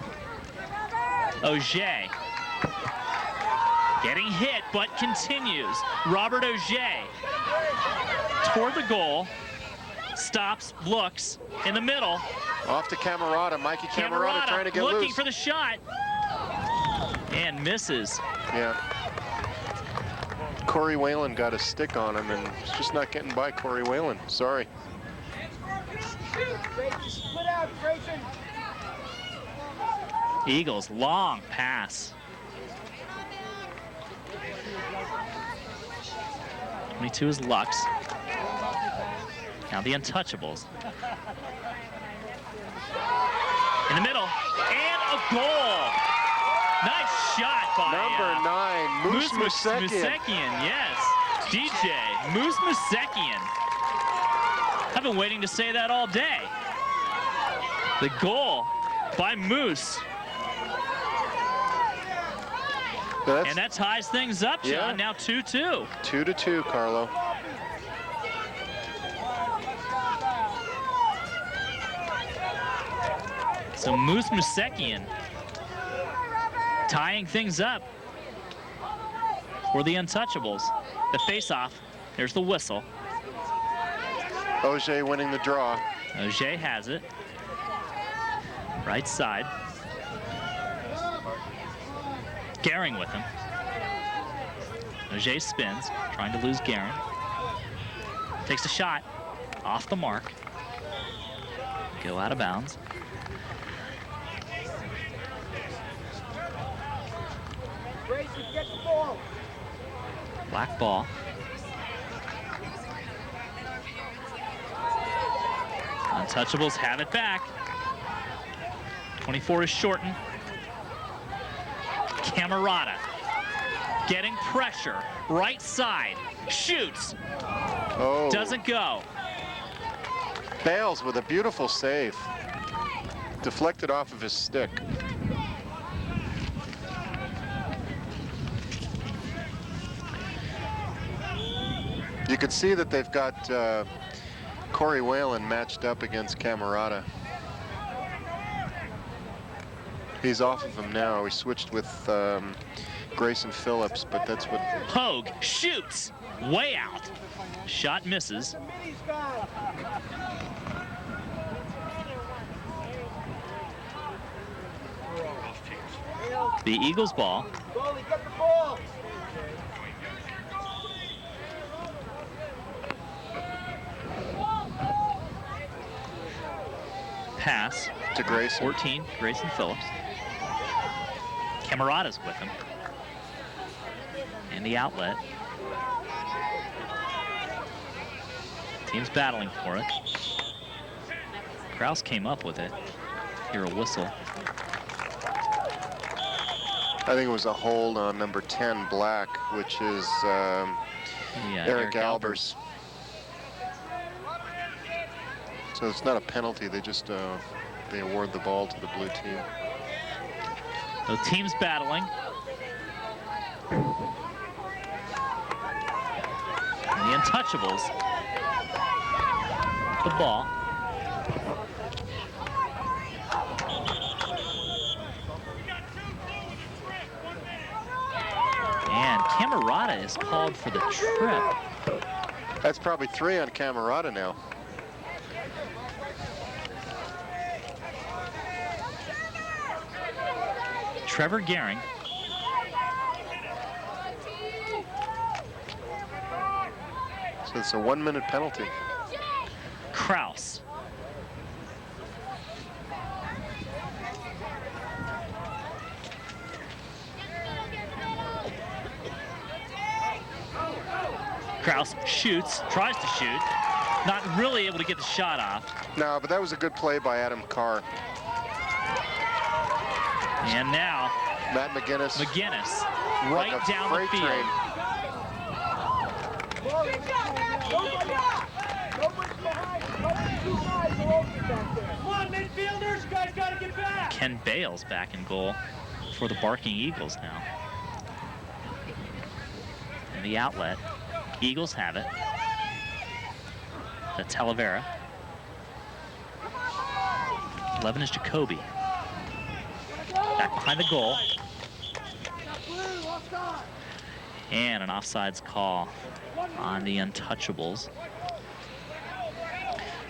Auger getting hit, but continues. Robert Auger toward the goal. Stops, looks, in the middle. Off to Camerata. Mikey Camerata trying to get looking loose. For the shot. And misses. Yeah. Corey Whalen got a stick on him, and it's just not getting by Corey Whalen. Sorry. Eagles, long pass. 22 is Lux. Now the Untouchables. In the middle, and a goal. Nice shot by number 9, Moose Musekian. Yes, DJ Moose Musekian. I've been waiting to say that all day. The goal by Moose. And that ties things up, John. Yeah. Now 2-2. 2-2, Carlo. So Moose Musekian tying things up for the Untouchables. The face-off. There's the whistle. Auger winning the draw. Auger has it. Right side. Gehring with him. Auger spins, trying to lose Gehring. Takes a shot. Off the mark. Go out of bounds. Black ball. Untouchables have it back. 24 is shortened. Camerata getting pressure. Right side. Shoots. Oh. Doesn't go. Bales with a beautiful save. Deflected off of his stick. You could see that they've got Corey Whalen matched up against Camerata. He's off of him now. He switched with Grayson Phillips, but that's what... Hogue shoots. Way out. Shot misses. The Eagles ball. Pass to Grayson. 14, Grayson Phillips. Camerata's with him. And the outlet. Team's battling for it. Kraus came up with it. Hear a whistle. I think it was a hold on number 10, Black, which is Eric Albers. So it's not a penalty. They just they award the ball to the blue team. The team's battling. And the Untouchables. The ball. And Camerata is called for the trip. That's probably 3 on Camerata now. Trevor Gehring. So it's a 1-minute penalty. Kraus. Kraus shoots, tries to shoot, not really able to get the shot off. No, but that was a good play by Adam Carr. And now, Matt McGinnis. Right like down the field. Train. Come on, midfielders, you guys gotta get back. Ken Bales back in goal for the Barking Eagles now. And the outlet. Eagles have it. That's Talavera. 11 is Jacoby. Back behind the goal. And an offsides call on the Untouchables.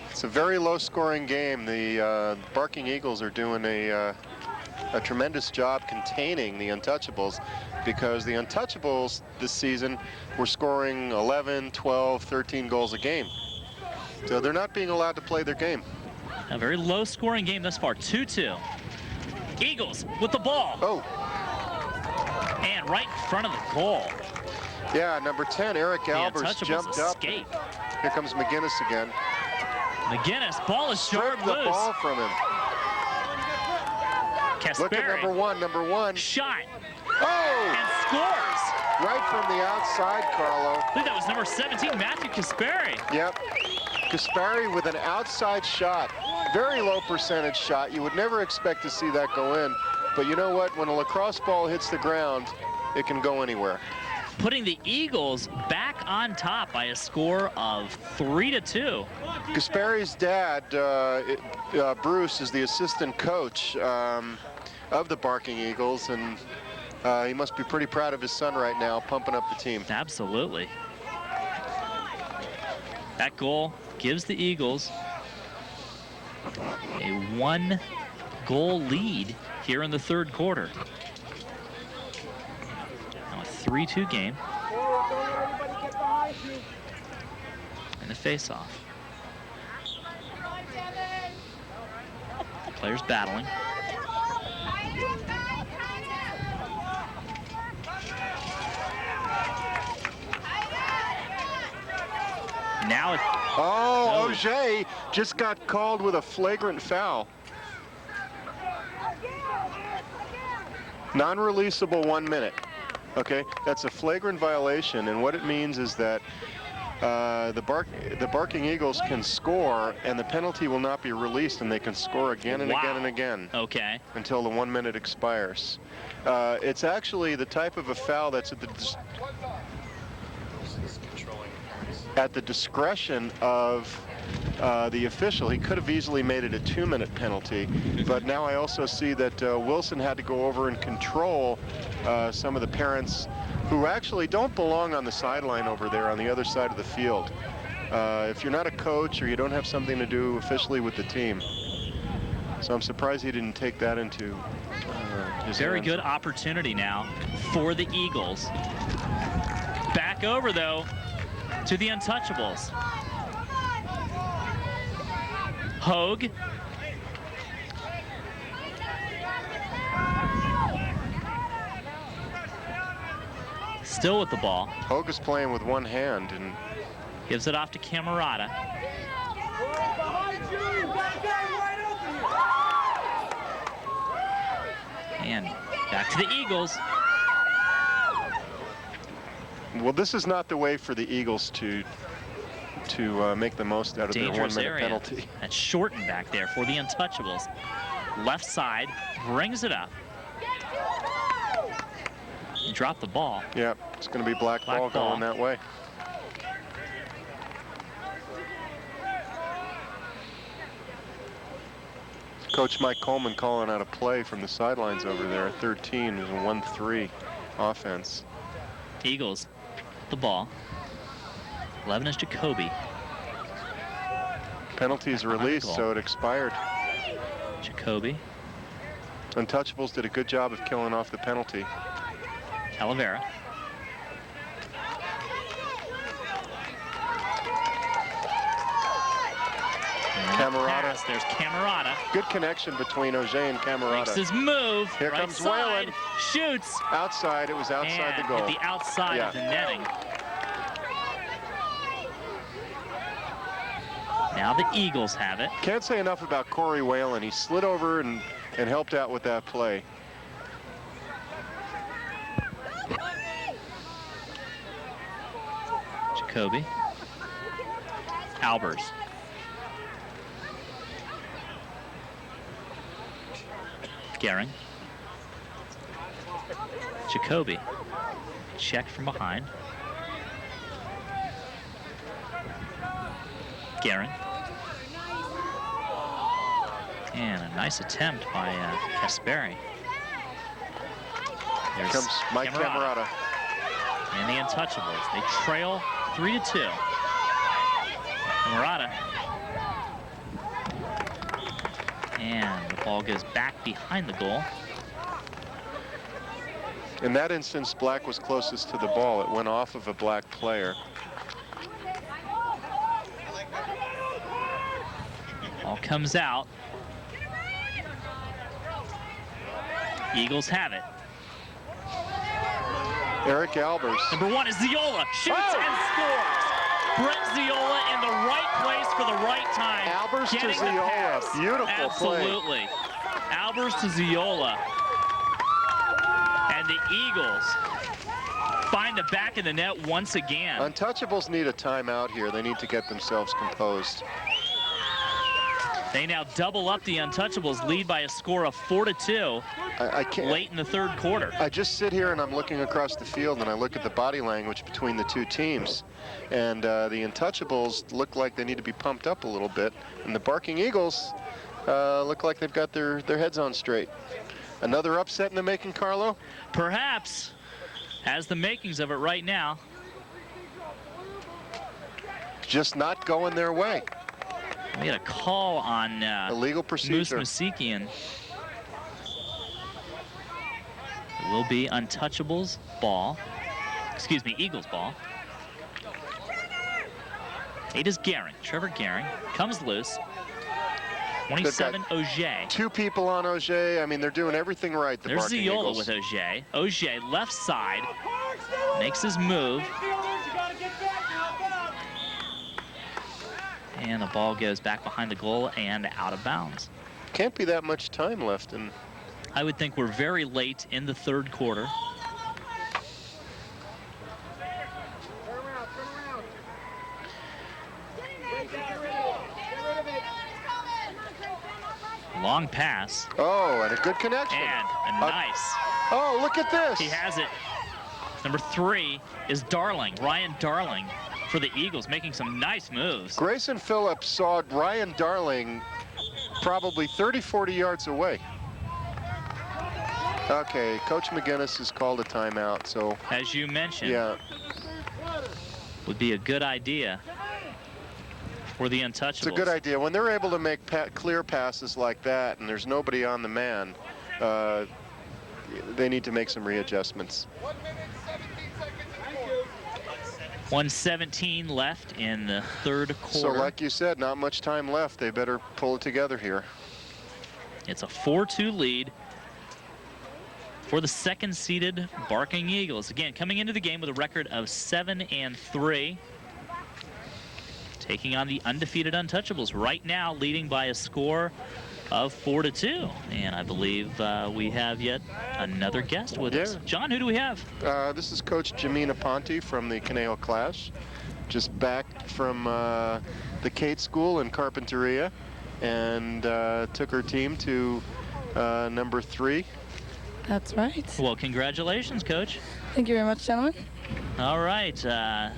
It's a very low-scoring game. The Barking Eagles are doing a tremendous job containing the Untouchables, because the Untouchables this season were scoring 11, 12, 13 goals a game. So they're not being allowed to play their game. A very low-scoring game thus far, 2-2. Eagles with the ball. Oh. And right in front of the goal. Yeah, number 10, Eric Albers jumped up. Escape. Here comes McGinnis again. McGinnis, ball is stripped the loose. ball from him. Kasperi. Look at number one. Shot. Oh! And scores. Right from the outside, Carlo. I think that was number 17, Matthew Kasperi. Yep. Kasperi with an outside shot. Very low percentage shot. You would never expect to see that go in. But you know what? When a lacrosse ball hits the ground, it can go anywhere. Putting the Eagles back on top by a score of 3-2. Kasperi's dad, Bruce, is the assistant coach of the Barking Eagles, and he must be pretty proud of his son right now, pumping up the team. Absolutely. That goal gives the Eagles a 1-goal lead here in the third quarter. Now a 3-2 game. And a face-off. Players battling. now it... Oh, Auger just got called with a flagrant foul. Non-releasable 1 minute. Okay, that's a flagrant violation, and what it means is that the Barking Eagles can score, and the penalty will not be released, and they can score again and again and again. Okay. Until the 1 minute expires. It's actually the type of a foul that's at the discretion of the official. He could have easily made it a 2 minute penalty, but now I also see that Wilson had to go over and control some of the parents who actually don't belong on the sideline over there on the other side of the field. If you're not a coach or you don't have something to do officially with the team. So I'm surprised he didn't take that into his Very hands. good opportunity now for the Eagles. Back over, though, to the Untouchables. Hogue. Still with the ball. Hogue is playing with one hand and gives it off to Camerata. And back to the Eagles. Well, this is not the way for the Eagles to make the most out of their 1 minute area. penalty. That's shortened back there for the Untouchables. Left side, brings it up. Drop the ball. Yeah, it's going to be black ball going that way. Coach Mike Coleman calling out a play from the sidelines over there. 13 is a 1-3 offense. Eagles, the ball. 11 is Jacoby. Penalty is released, so it expired. Jacoby. Untouchables did a good job of killing off the penalty. Talavera. Camerata. There's Camerata. Good connection between Auger and Camerata. Makes his move. Here right comes side, Whalen. Shoots. Outside. It was outside and the goal. Hit the outside of the netting. Now the Eagles have it. Can't say enough about Corey Whalen. He slid over and helped out with that play. Jacoby. Albers. Gehring. Jacoby. Check from behind. Gehring. And a nice attempt by Kasperi. Here comes Mike Camerata. And the Untouchables. They trail 3-2. Camerata. And the ball goes back behind the goal. In that instance, Black was closest to the ball. It went off of a Black player. Ball comes out. Eagles have it. Eric Albers. Number 1 is Ziola. Shoots and scores. Brett Ziola in the right place for the right time. Albers to Ziola. Beautiful play. Absolutely. Albers to Ziola. And the Eagles find the back of the net once again. Untouchables need a timeout here. They need to get themselves composed. They now double up the Untouchables, lead by a score of 4-2 I can't, late in the third quarter. I just sit here and I'm looking across the field and I look at the body language between the two teams. And the Untouchables look like they need to be pumped up a little bit. And the Barking Eagles look like they've got their heads on straight. Another upset in the making, Carlo? Perhaps. Has the makings of it right now. Just not going their way. We had a call on illegal procedure. Moose Masikian. It will be Untouchables ball. Excuse me, Eagles ball. It is Gehring. Trevor Gehring comes loose. 27, Auger. 2 people on Auger. I mean, they're doing everything right, the There's Barking Ziola Eagles. with Auger. Auger, left side, makes his move. And the ball goes back behind the goal and out of bounds. Can't be that much time left. And I would think we're very late in the third quarter. Long pass. Oh, and a good connection. And a nice. Oh, look at this. He has it. Number 3 is Darling, Ryan Darling, for the Eagles, making some nice moves. Grayson Phillips saw Ryan Darling probably 30, 40 yards away. Okay, Coach McGinnis has called a timeout, so. As you mentioned, yeah, would be a good idea for the Untouchables. It's a good idea. When they're able to make clear passes like that and there's nobody on the man, they need to make some readjustments. 1:17 left in the third quarter. So like you said, not much time left. They better pull it together here. It's a 4-2 lead for the second-seeded Barking Eagles. Again, coming into the game with a record of 7-3. Taking on the undefeated Untouchables right now, leading by a score of 4-2. And I believe we have yet another guest with us. John, who do we have? This is Coach Jamina Ponte from the Conejo class, just back from the Kate School in Carpinteria, and took her team to number 3. That's right. Well, congratulations, Coach. Thank you very much, gentlemen. All right,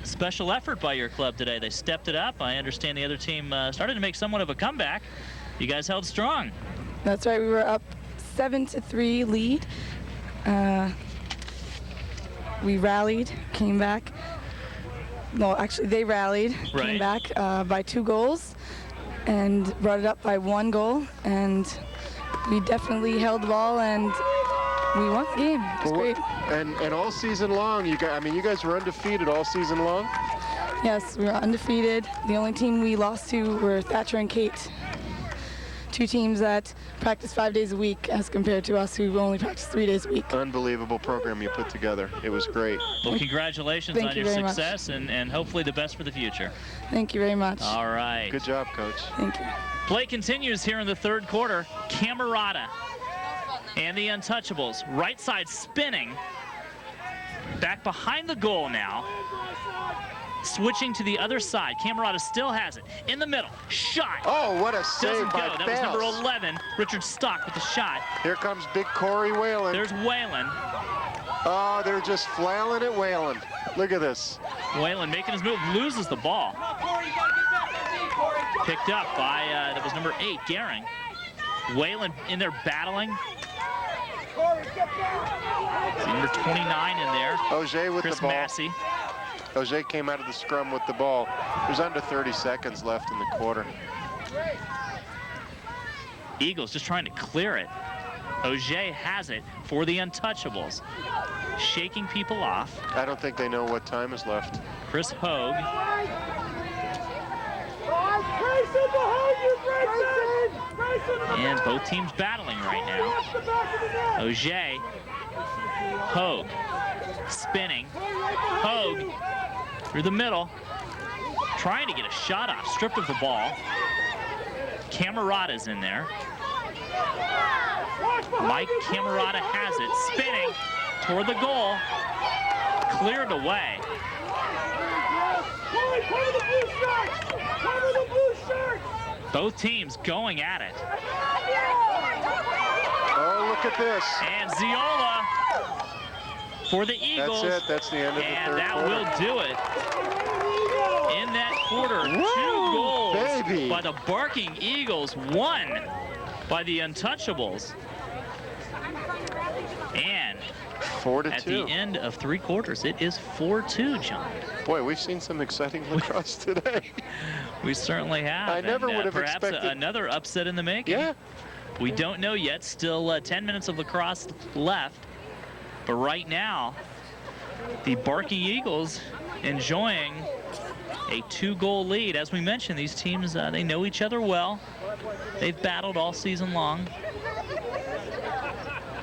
special effort by your club today. They stepped it up. I understand the other team started to make somewhat of a comeback. You guys held strong. That's right. We were up 7-3 lead. We rallied, came back. No, actually, they rallied, came back by 2 goals, and brought it up by 1 goal. And we definitely held the ball, and we won the game. It was great. And all season long, you guys were undefeated all season long? Yes, we were undefeated. The only team we lost to were Thatcher and Kate. 2 teams that practice 5 days a week as compared to us who only practice 3 days a week. Unbelievable program you put together. It was great. Well, congratulations on your success and hopefully the best for the future. Thank you very much. All right. Good job, Coach. Thank you. Play continues here in the third quarter. Camerata and the Untouchables. Right side spinning. Back behind the goal now. Switching to the other side. Camerata still has it. In the middle. Shot. Oh, what a save Doesn't by go. That Bales. was number 11. Richard Stock with the shot. Here comes big Corey Whalen. There's Whalen. Oh, they're just flailing at Whalen. Look at this. Whalen making his move. Loses the ball. Picked up by, that was number 8, Gehring. Whalen in there battling. See number 29 in there. Auger with Chris the ball. Massey. Auger came out of the scrum with the ball. There's under 30 seconds left in the quarter. Eagles just trying to clear it. Auger has it for the Untouchables. Shaking people off. I don't think they know what time is left. Chris Hogue. And both teams battling right now. Auger. Hogue. Spinning. Hogue through the middle. Trying to get a shot off. Stripped of the ball. Camerata's in there. Mike Camerata has it. Spinning toward the goal. Cleared away. Both teams going at it. Oh, look at this. And Ziola for the Eagles. That's it. That's the end of the third that quarter. will do it. In that quarter, Woo, 2 goals baby. by the Barking Eagles, 1 by the Untouchables. And 4-2. at the end of 3 quarters, it is 4-2, John. Boy, we've seen some exciting lacrosse today. We certainly have. I never And, would have perhaps expected. another upset in the making. Yeah. We don't know yet. Still 10 minutes of lacrosse left. But right now, the Barking Eagles enjoying a 2-goal lead. As we mentioned, these teams, they know each other well. They've battled all season long.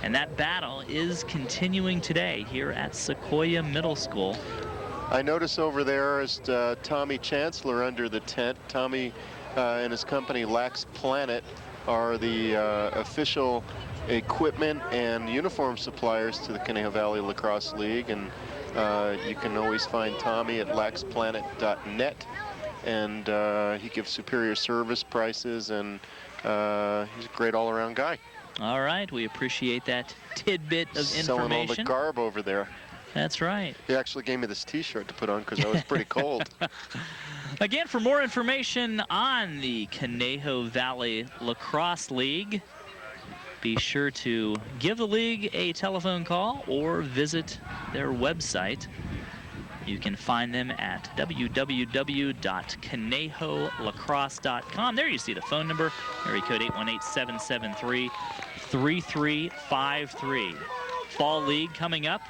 And that battle is continuing today here at Sequoia Middle School. I notice over there is Tommy Chancellor under the tent. Tommy and his company Lax Planet are the official equipment and uniform suppliers to the Conejo Valley Lacrosse League, and you can always find Tommy at laxplanet.net, and he gives superior service prices, and he's a great all-around guy. All right, we appreciate that tidbit of Selling all the information. garb over there. That's right. He actually gave me this t-shirt to put on because I was pretty cold. Again, for more information on the Conejo Valley Lacrosse League, be sure to give the league a telephone call or visit their website. You can find them at www.conejolacrosse.com. There you see the phone number, area code 818-773-3353. Fall League coming up.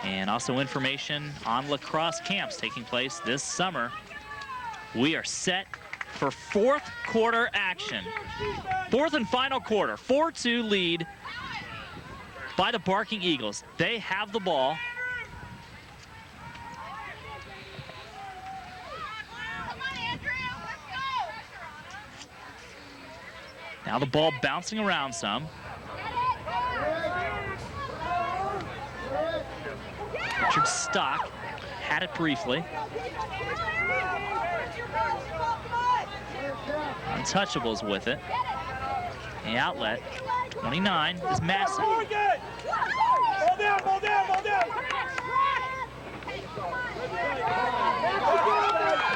And also information on lacrosse camps taking place this summer. We are set for fourth quarter action. Fourth and final quarter, 4-2 lead by the Barking Eagles. They have the ball. Now the ball bouncing around some. Richard Stock had it briefly. Untouchables with it. The outlet, 29, is Massey. Ball down, ball down, ball down.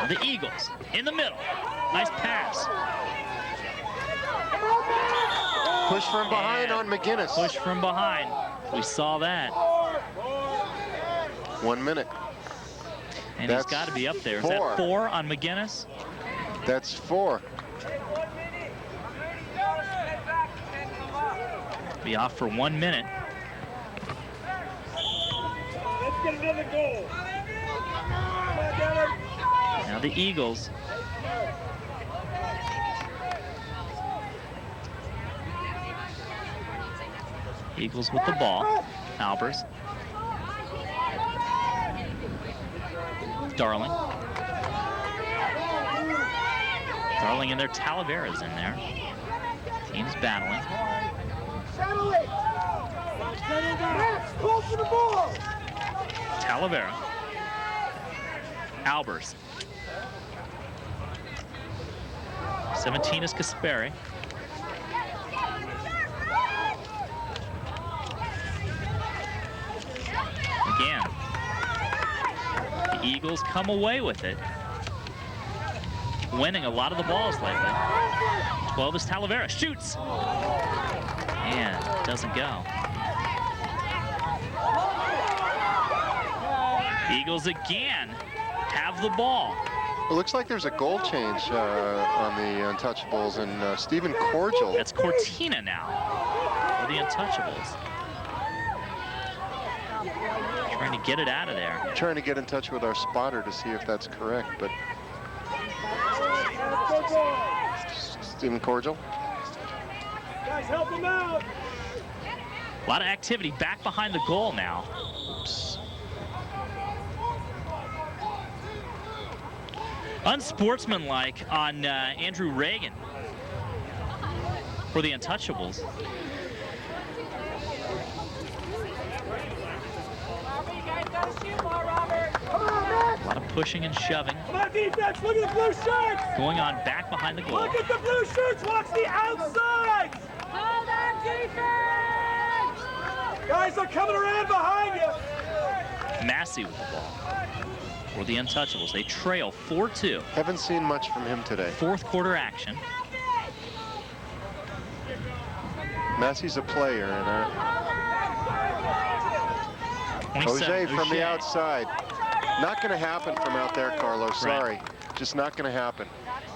The Eagles in the middle. Nice pass. Push from behind on McGinnis. Push from behind. We saw that. 1 minute. And he's got to be up there. Is that 4 on McGinnis? That's 4. Be off for 1 minute. Let's get another goal. Now the Eagles. Eagles with the ball. Albers. Darling. Darling in there. Talavera's in there. Team's battling. Talavera. Albers. 17 is Kasperi. Again. The Eagles come away with it. Winning a lot of the balls lately. 12 is Talavera. Shoots. And doesn't go. Eagles again have the ball. It looks like there's a goal change on the Untouchables, and Stephen Cordial. That's Cortina now for the Untouchables. Trying to get it out of there. Trying to get in touch with our spotter to see if that's correct, but Stephen Cordial. Guys, help him out. A lot of activity back behind the goal now. Oops. Unsportsmanlike on Andrew Reagan for the Untouchables. A lot of pushing and shoving. Come on, defense, look at the blue shirts. Going on back behind the goal. Look at the blue shirts, watch the outside. Hold on, defense. Guys, they're coming around behind you. Massey with the ball for the Untouchables. They trail 4-2. Haven't seen much from him today. Fourth quarter action. Massey's a player, and Jose from the outside. Not going to happen from out there, Carlos. Sorry. Right. Just not going to happen.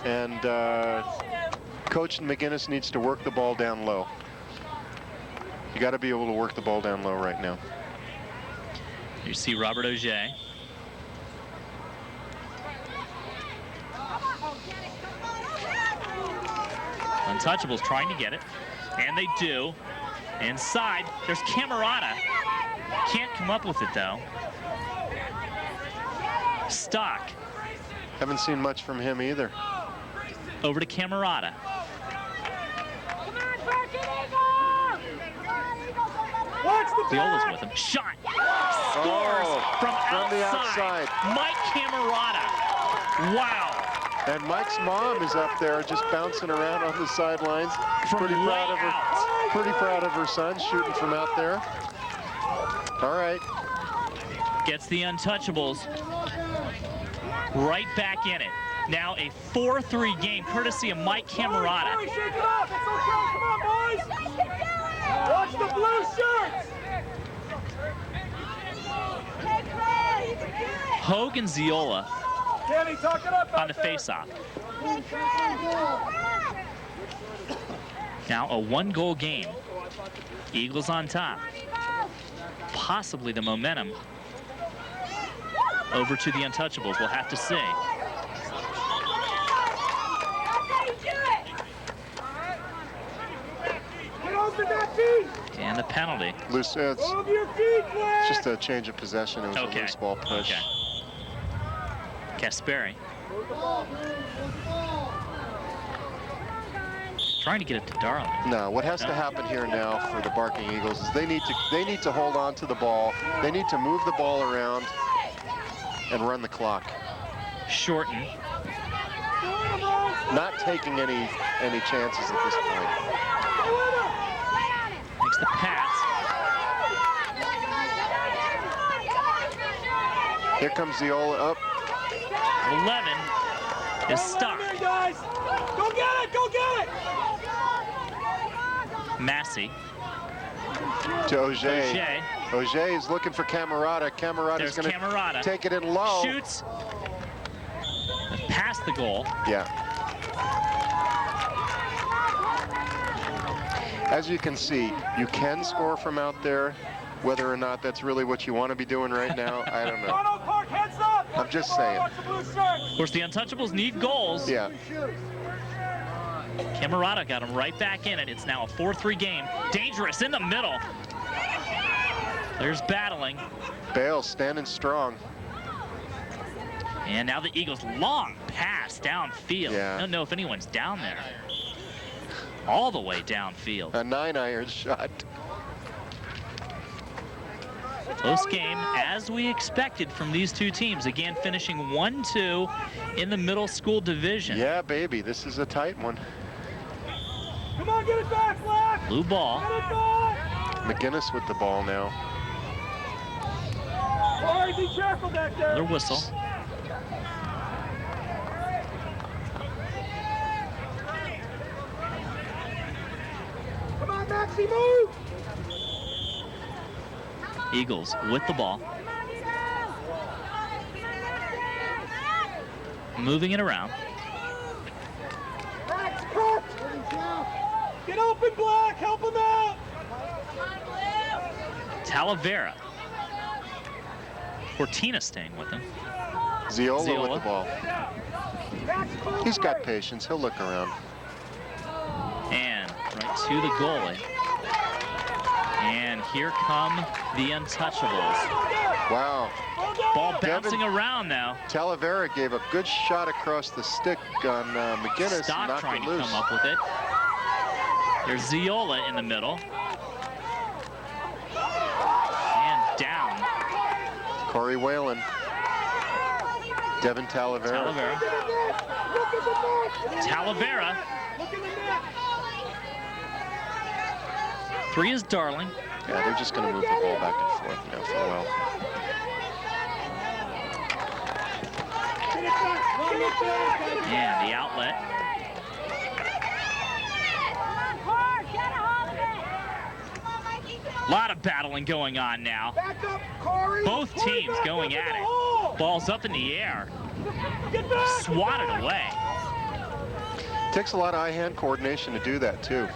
And Coach McGinnis needs to work the ball down low. You got to be able to work the ball down low right now. You see Robert Auger. Untouchables trying to get it, and they do. Inside, there's Camerata. Can't come up with it, though. Stock. Haven't seen much from him either. Over to Camerata. Ziola's with him. Shot. Scores from the outside. outside. Mike Camerata. Wow. And Mike's mom is up there just bouncing around on the sidelines. From Pretty proud of her. out. Pretty proud of her son shooting from out there. All right. Gets the Untouchables right back in it. Now a 4-3 game courtesy of Mike Camerata. Shake it up. It's okay. Come on, boys. Watch the blue shirts. Hogue and Ziola Kenny, talk it up on the face-off. Now a 1-goal game. Eagles on top. Possibly the momentum over to the Untouchables. We'll have to see. And the penalty. Loose. It's just a change of possession. It was a loose ball push. Okay. Kasperi. Trying to get it to Darling. No, what has to happen here now for the Barking Eagles is they need to hold on to the ball. They need to move the ball around and run the clock. Shorten. Not taking any chances at this point. Makes the pass. Here comes Ziola up. 11 is Stock. Go get it! Go get it! Massey. To Auger. Auger. Auger is looking for Camerata. Camerata's going to take it in low. Shoots. Past the goal. Yeah. As you can see, you can score from out there. Whether or not that's really what you want to be doing right now, I don't know. I'm just saying. Of course, the Untouchables need goals. Yeah. Camerata got him right back in it. It's now a 4-3 game. Dangerous in the middle. There's battling. Bale standing strong. And now the Eagles, long pass downfield. Yeah. I don't know if anyone's down there. All the way downfield. A 9-iron shot. Close game, as we expected from these two teams. Again, finishing 1-2 in the middle school division. Yeah, baby, this is a tight one. Come on, get it back, Black! Blue ball. McGinnis with the ball now. Corey, be careful back there. Another whistle. Come on, Maxie, move! Eagles with the ball. Moving it around. Get open, Black! Help him out! Talavera. Cortina staying with him. Ziola with the ball. He's got patience. He'll look around. And right to the goalie. And here come the Untouchables. Wow. Ball bouncing around now. Talavera gave a good shot across the stick on McGinnis. Stock trying to come up with it. There's Ziola in the middle. And down. Corey Whalen. Devin Talavera. Talavera. 3 is Darling. Yeah, they're just going to move the ball back and forth now for a while. And the outlet. A lot of battling going on now. Both teams going at it. Ball's up in the air. Swatted away. Takes a lot of eye-hand coordination to do that, too.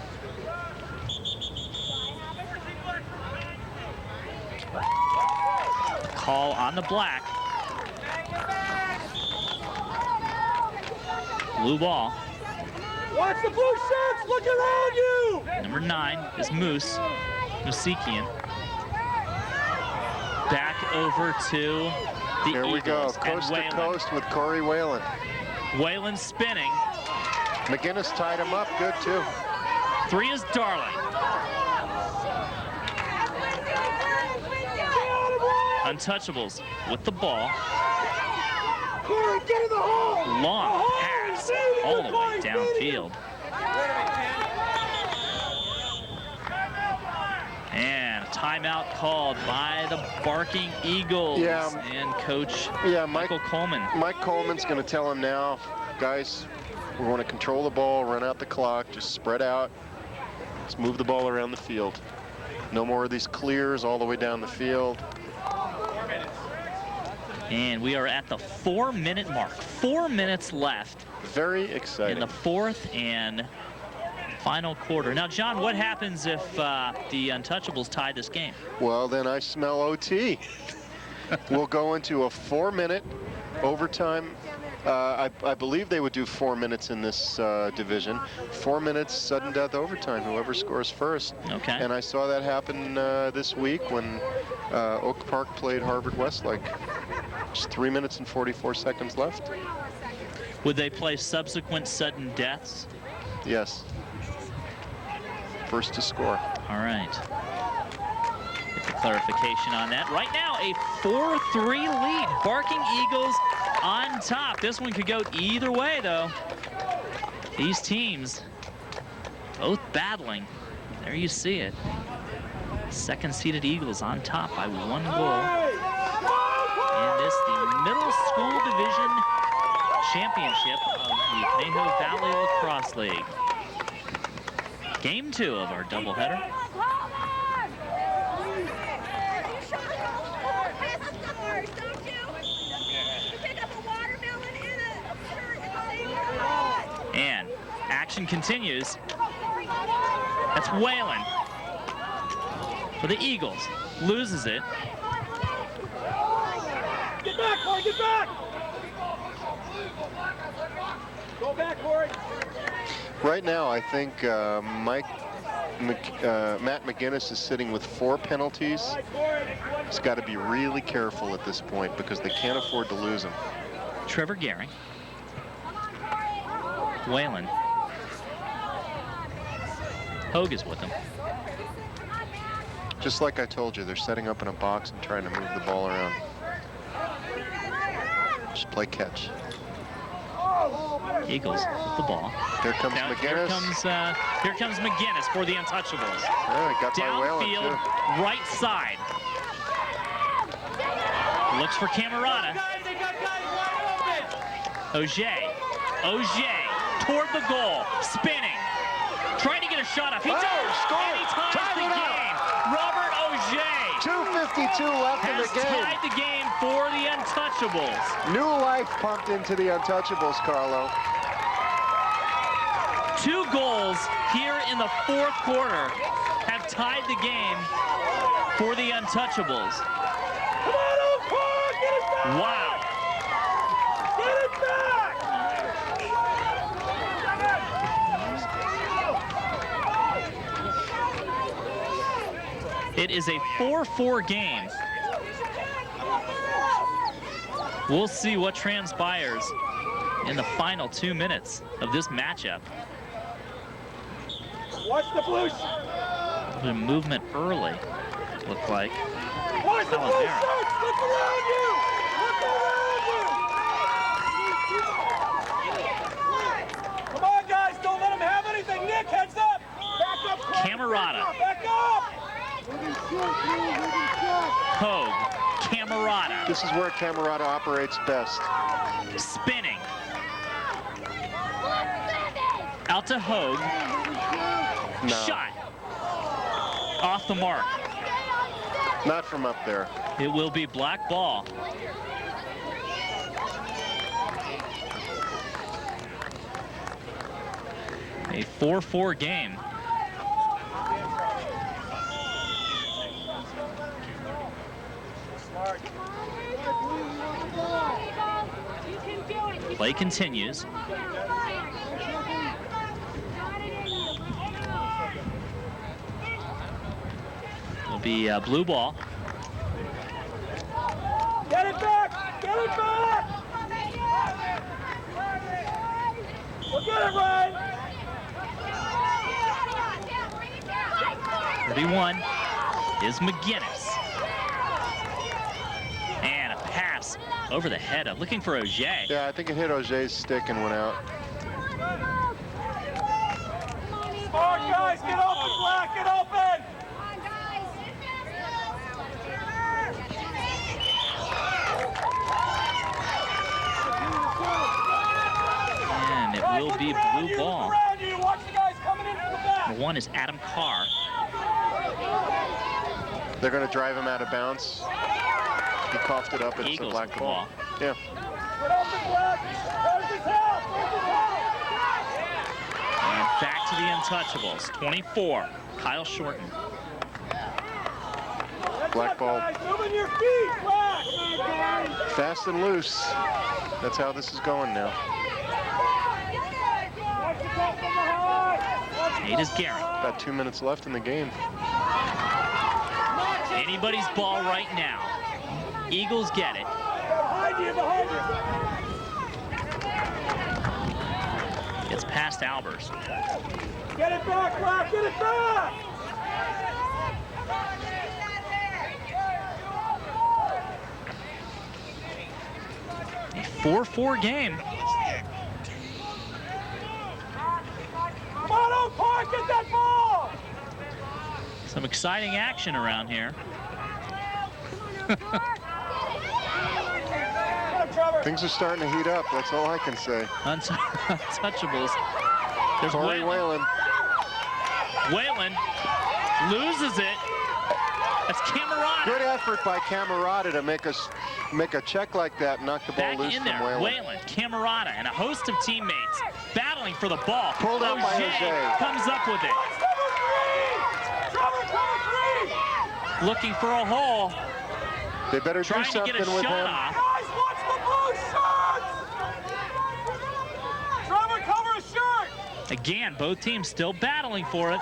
Call on the black. Blue ball. Watch the blue shirts! Look around you! Number 9 is Moose. Musikian. Back over to the Here we go, Eagles. coast to Whalen. coast with Corey Whalen. Whalen spinning. McGinnis tied him up good too. 3 is Darling. Untouchables with the ball. Long pass all the way downfield. And a timeout called by the Barking Eagles and Coach Michael Coleman. Mike Coleman's going to tell him now, guys, we want to control the ball, run out the clock, just spread out. Let's move the ball around the field. No more of these clears all the way down the field. And we are at the 4-minute mark. 4 minutes left. Very exciting. In the 4th and final quarter. Now, John, what happens if the Untouchables tie this game? Well, then I smell OT. We'll go into a 4-minute overtime. I believe they would do 4 minutes in this division. 4 minutes sudden death overtime, whoever scores first. Okay. And I saw that happen this week when Oak Park played Harvard Westlake. Just 3 minutes and 44 seconds left. Would they play subsequent sudden deaths? Yes. First to score. All right. Get the clarification on that. Right now, a 4-3 lead. Barking Eagles on top. This one could go either way, though. These teams both battling. There you see it. Second-seeded Eagles on top by 1 goal. In this, the middle school division championship of the Conejo Valley Lacrosse League. Game 2 of our doubleheader. And action continues. That's Whalen for the Eagles. Loses it. Get back, Corey, get back! Go back, Corey. Right now, I think Matt McGinnis is sitting with 4 penalties. He's got to be really careful at this point because they can't afford to lose him. Trevor Gehring. Whalen. Hogue is with him. Just like I told you, they're setting up in a box and trying to move the ball around. Just play catch. Eagles with the ball. Here comes now, McGinnis. Here comes McGinnis for the Untouchables. Yeah, got by Whalen, downfield, too. right side. Looks for Camerata. Auger toward the goal, spinning, trying to get a shot off. He does, and he ties the game. Robert Auger 2:52 left in the game. has tied the game for the Untouchables. New life pumped into the Untouchables, Carlo. 2 goals here in the 4th quarter have tied the game for the Untouchables. Come on, Oak Park, get it back! Wow. Get it back! It is a 4-4 game. We'll see what transpires in the final 2 minutes of this matchup. Watch the blues. The movement early, looked like. Watch the blue shirts. Look around you. Look around you. Come on, guys. Don't let them have anything. Nick, heads up. Back up. Camerata. Back up. Hogue. Camerata. This is where Camerata operates best. Spinning. Out to Hogue. No. Shot. Off the mark. Not from up there. It will be black ball. A 4-4 game. Play continues. It'll be blue ball. Get it back. We'll get it, Ryan. 31 is McGinnis. And a pass over the head of looking for Auger. Yeah, I think it hit Auger's stick and went out. Smart guys, get open, Black, get open. And it will be blue ball. Watch the guys coming in from the back. Number 1 is Adam Carr. They're going to drive him out of bounds. He coughed it up. It's Eagles a black ball. Yeah. Get open, Black. There's his help. There's his help. And back to the Untouchables. 24, Kyle Shorten. Black ball. Moving your feet, Black. Fast and loose. That's how this is going now. It is Garrett. About 2 minutes left in the game. Anybody's ball right now. Eagles get it. Behind you, behind you. It's past Albers. Get it back, Black, get it back. A 4-4 game. Mono Park, get that ball. Some exciting action around here. Things are starting to heat up. That's all I can say. Untouchables. There's Corey Whalen. Whalen loses it. That's Camerata. Good effort by Camerata to make a check like that and knock the ball Back loose in from there. Whalen. Whalen, Camerata, and a host of teammates battling for the ball. Pulled out by Auger. Comes up with it. Looking for a hole. They better do Trying to something get a with shot him. off. Guys, watch the blue shirts. Trevor, cover a shirt. Again, both teams still battling for it.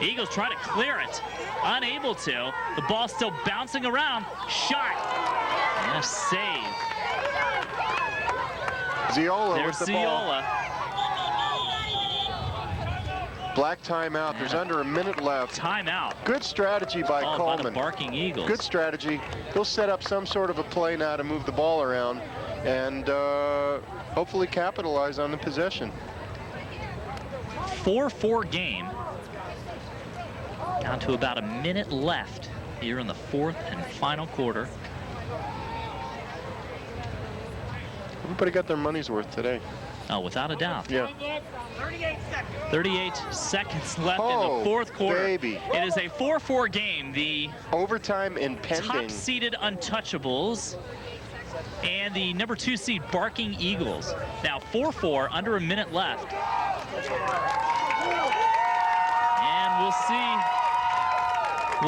Eagles try to clear it. Unable to. The ball still bouncing around. Shot. And a save. Ziola There's with the ball. Ziola. Black timeout. There's under a minute left. Timeout. Good strategy by By Coleman. the barking Eagles. Good strategy. He'll set up some sort of a play now to move the ball around and hopefully capitalize on the possession. 4-4 game. Down to about a minute left here in the 4th and final quarter. Everybody got their money's worth today. Oh, without a doubt. Yeah. 38 seconds left in the 4th quarter. Baby. It is a 4-4 game. The overtime impending. Top-seeded Untouchables and the number 2 seed Barking Eagles. Now 4-4, under a minute left. And we'll see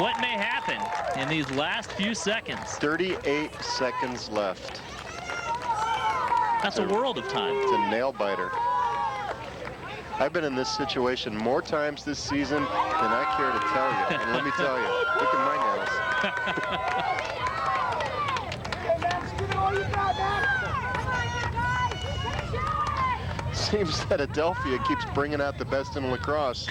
what may happen in these last few seconds. 38 seconds left. That's a world of time. It's a nail biter. I've been in this situation more times this season than I care to tell you. And let me tell you, look at my nails. Seems that Adelphia keeps bringing out the best in lacrosse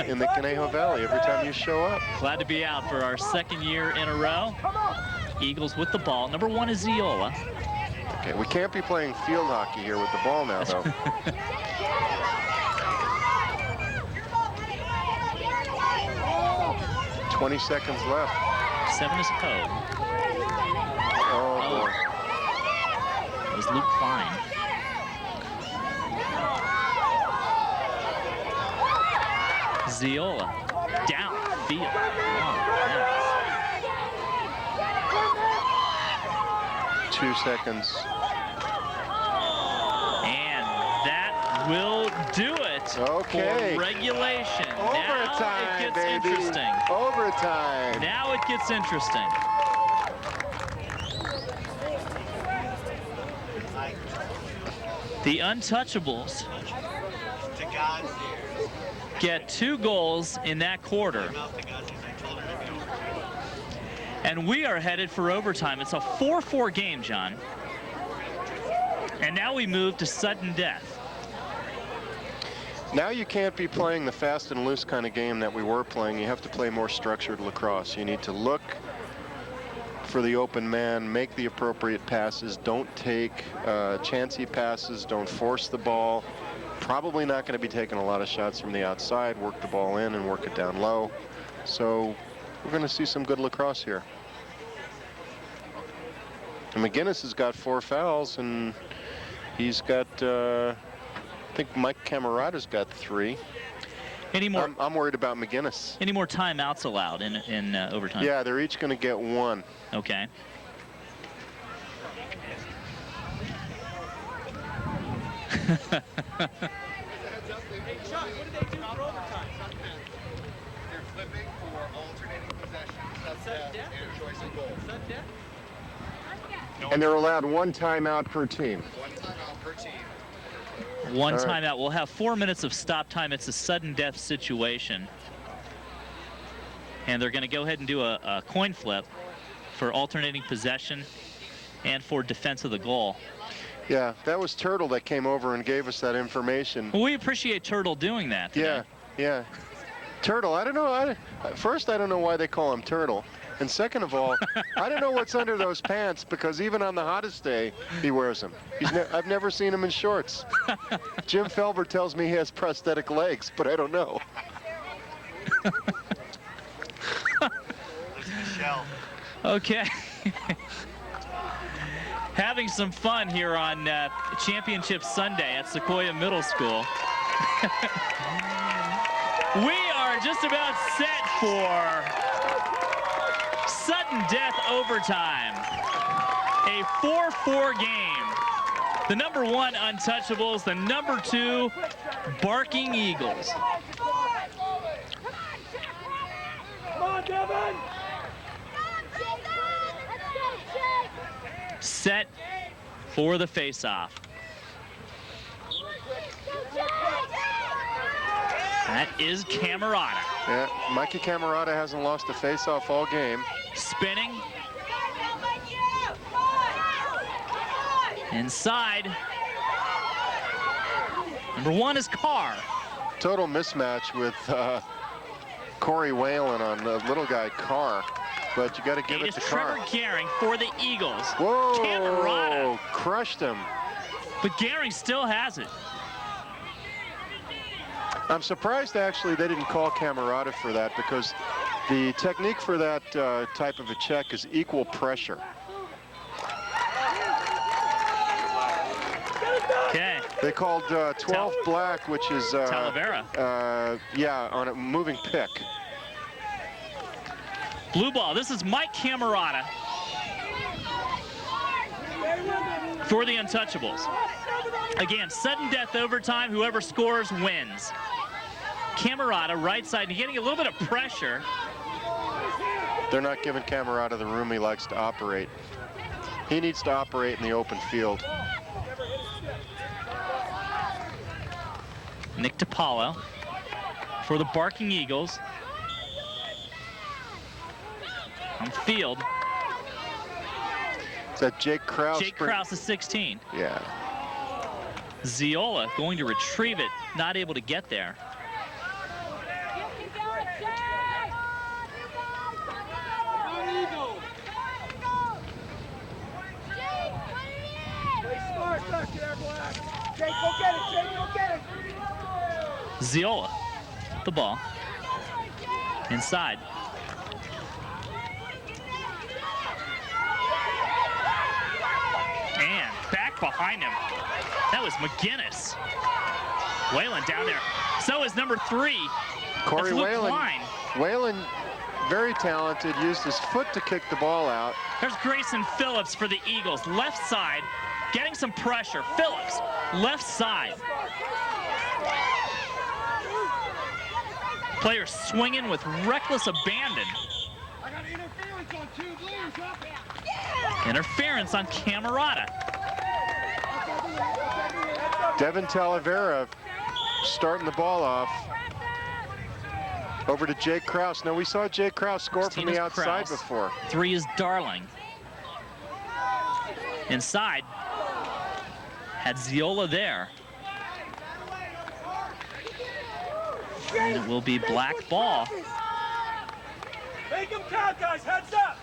in the Conejo Valley every time you show up. Glad to be out for our 2nd year in a row. Eagles with the ball. Number 1 is Ziola. Okay, we can't be playing field hockey here with the ball now, though. $20 seconds left. 7 is Poe. Oh, boy. It was Luke Klein. Ziola downfield. Oh, 2 seconds. and that will do it Okay. for regulation. Overtime, now it gets baby. interesting. Overtime. Now it gets interesting. The Untouchables get 2 goals in that quarter. And we are headed for overtime. It's a 4-4 game, John. And now we move to sudden death. Now you can't be playing the fast and loose kind of game that we were playing. You have to play more structured lacrosse. You need to look for the open man, make the appropriate passes, don't take chancy passes, don't force the ball. Probably not going to be taking a lot of shots from the outside, work the ball in and work it down low. So we're going to see some good lacrosse here. And McGinnis has got 4 fouls, and he's got, I think Mike Camerata's got 3. Any more? I'm worried about McGinnis. Any more timeouts allowed in overtime? Yeah, they're each going to get 1. Okay. And they're allowed 1 timeout per team. 1 timeout per team. One timeout. We'll have 4 minutes of stop time. It's a sudden death situation. And they're going to go ahead and do a coin flip for alternating possession and for defense of the goal. Yeah, that was Turtle that came over and gave us that information. Well, we appreciate Turtle doing that today. Yeah. Turtle, I don't know. First, I don't know why they call him Turtle. And second of all, I don't know what's under those pants, because even on the hottest day, he wears them. I've never seen him in shorts. Jim Felber tells me he has prosthetic legs, but I don't know. Michelle. Okay. Having some fun here on Championship Sunday at Sequoia Middle School. We are just about set for sudden death overtime. A 4-4 game. The number 1 Untouchables, the number 2 Barking Eagles. Come on, Devin! Set for the face-off. That is Camerata. Yeah, Mikey Camerata hasn't lost a face-off all game. Spinning. Inside. Number 1 is Carr. Total mismatch with Corey Whalen on the little guy Carr. But you got to give it to Carr. Trevor Gehring for the Eagles. Whoa! Camerata Crushed him. But Gehring still has it. I'm surprised actually they didn't call Camerata for that, because the technique for that type of a check is equal pressure. Okay. They called 12 black, which is Talavera. Yeah, on a moving pick. Blue ball. This is Mike Camerata for the Untouchables. Again, sudden death overtime. Whoever scores wins. Camerata, right side, and getting a little bit of pressure. They're not giving Camerata the room he likes to operate. He needs to operate in the open field. Nick DiPaolo for the Barking Eagles. On field. Is that Jake Krause? Jake Krause is 16. Yeah. Ziola going to retrieve it, not able to get there. Ziola, the ball, inside. And back behind him. That was McGinnis. Whalen down there. So is number 3. Corey Whalen. Klein. Whalen, very talented, used his foot to kick the ball out. There's Grayson Phillips for the Eagles. Left side, getting some pressure. Phillips, left side. Player swinging with reckless abandon. I got interference on 2 blues, huh? Interference on Camerata. Devin Talavera starting the ball off. Over to Jake Krause. Now, we saw Jake Krause score from the outside before. 3 is Darling. Inside. Had Ziola there. And it will be black ball. Make them count, guys. Heads up.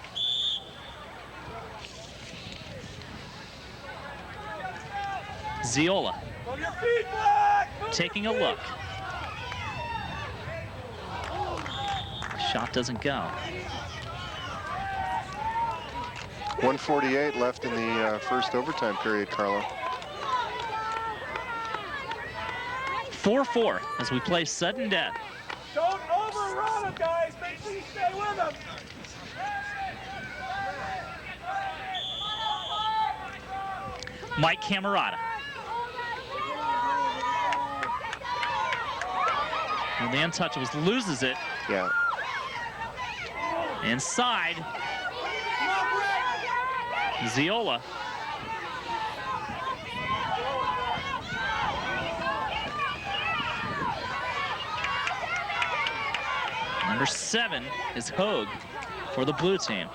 Ziola On your feet, Black. Move taking a your feet. look. Shot doesn't go. 1:48 left in the first overtime period, Carlo. 4-4 as we play sudden death. Don't overrun them, guys. Make sure you stay with them. Mike Camerata. And the Untouchables loses it. Yeah. Inside. Ziola. Number 7 is Hogue for the blue team.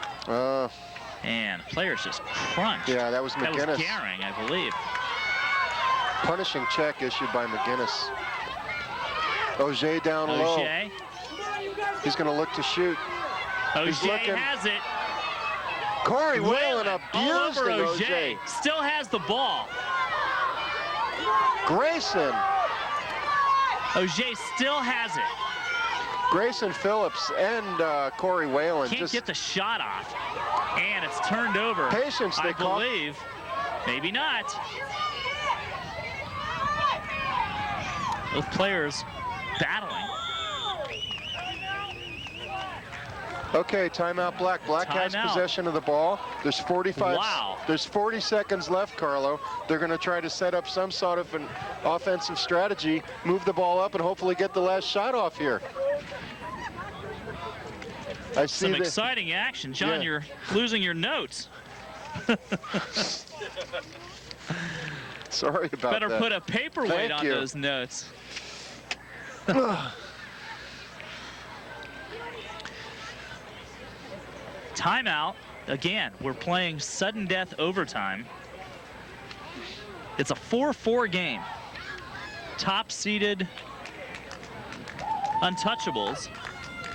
And players just crunched. Yeah, that was McGinnis. That was Garing, I believe. Punishing check issued by McGinnis. Auger down low. Auger. He's going to look to shoot. Auger He's looking. has it. Corey Whalen all abused over Auger. Auger. Still has the ball. Grayson. Auger still has it. Grayson Phillips and Corey Whalen Can't just get the shot off. And it's turned over. Patience, they I call. believe. Maybe not. Both players battling. Okay, timeout Black. Black has Timeout. possession of the ball. There's 45. Wow. There's 40 seconds left, Carlo. They're going to try to set up some sort of an offensive strategy, move the ball up, and hopefully get the last shot off here. I see Some exciting action. John, Yeah. you're losing your notes. Sorry about Better that. put a paperweight Thank on you. those notes. Timeout. Again, we're playing sudden death overtime. It's a 4-4 game. Top-seeded Untouchables,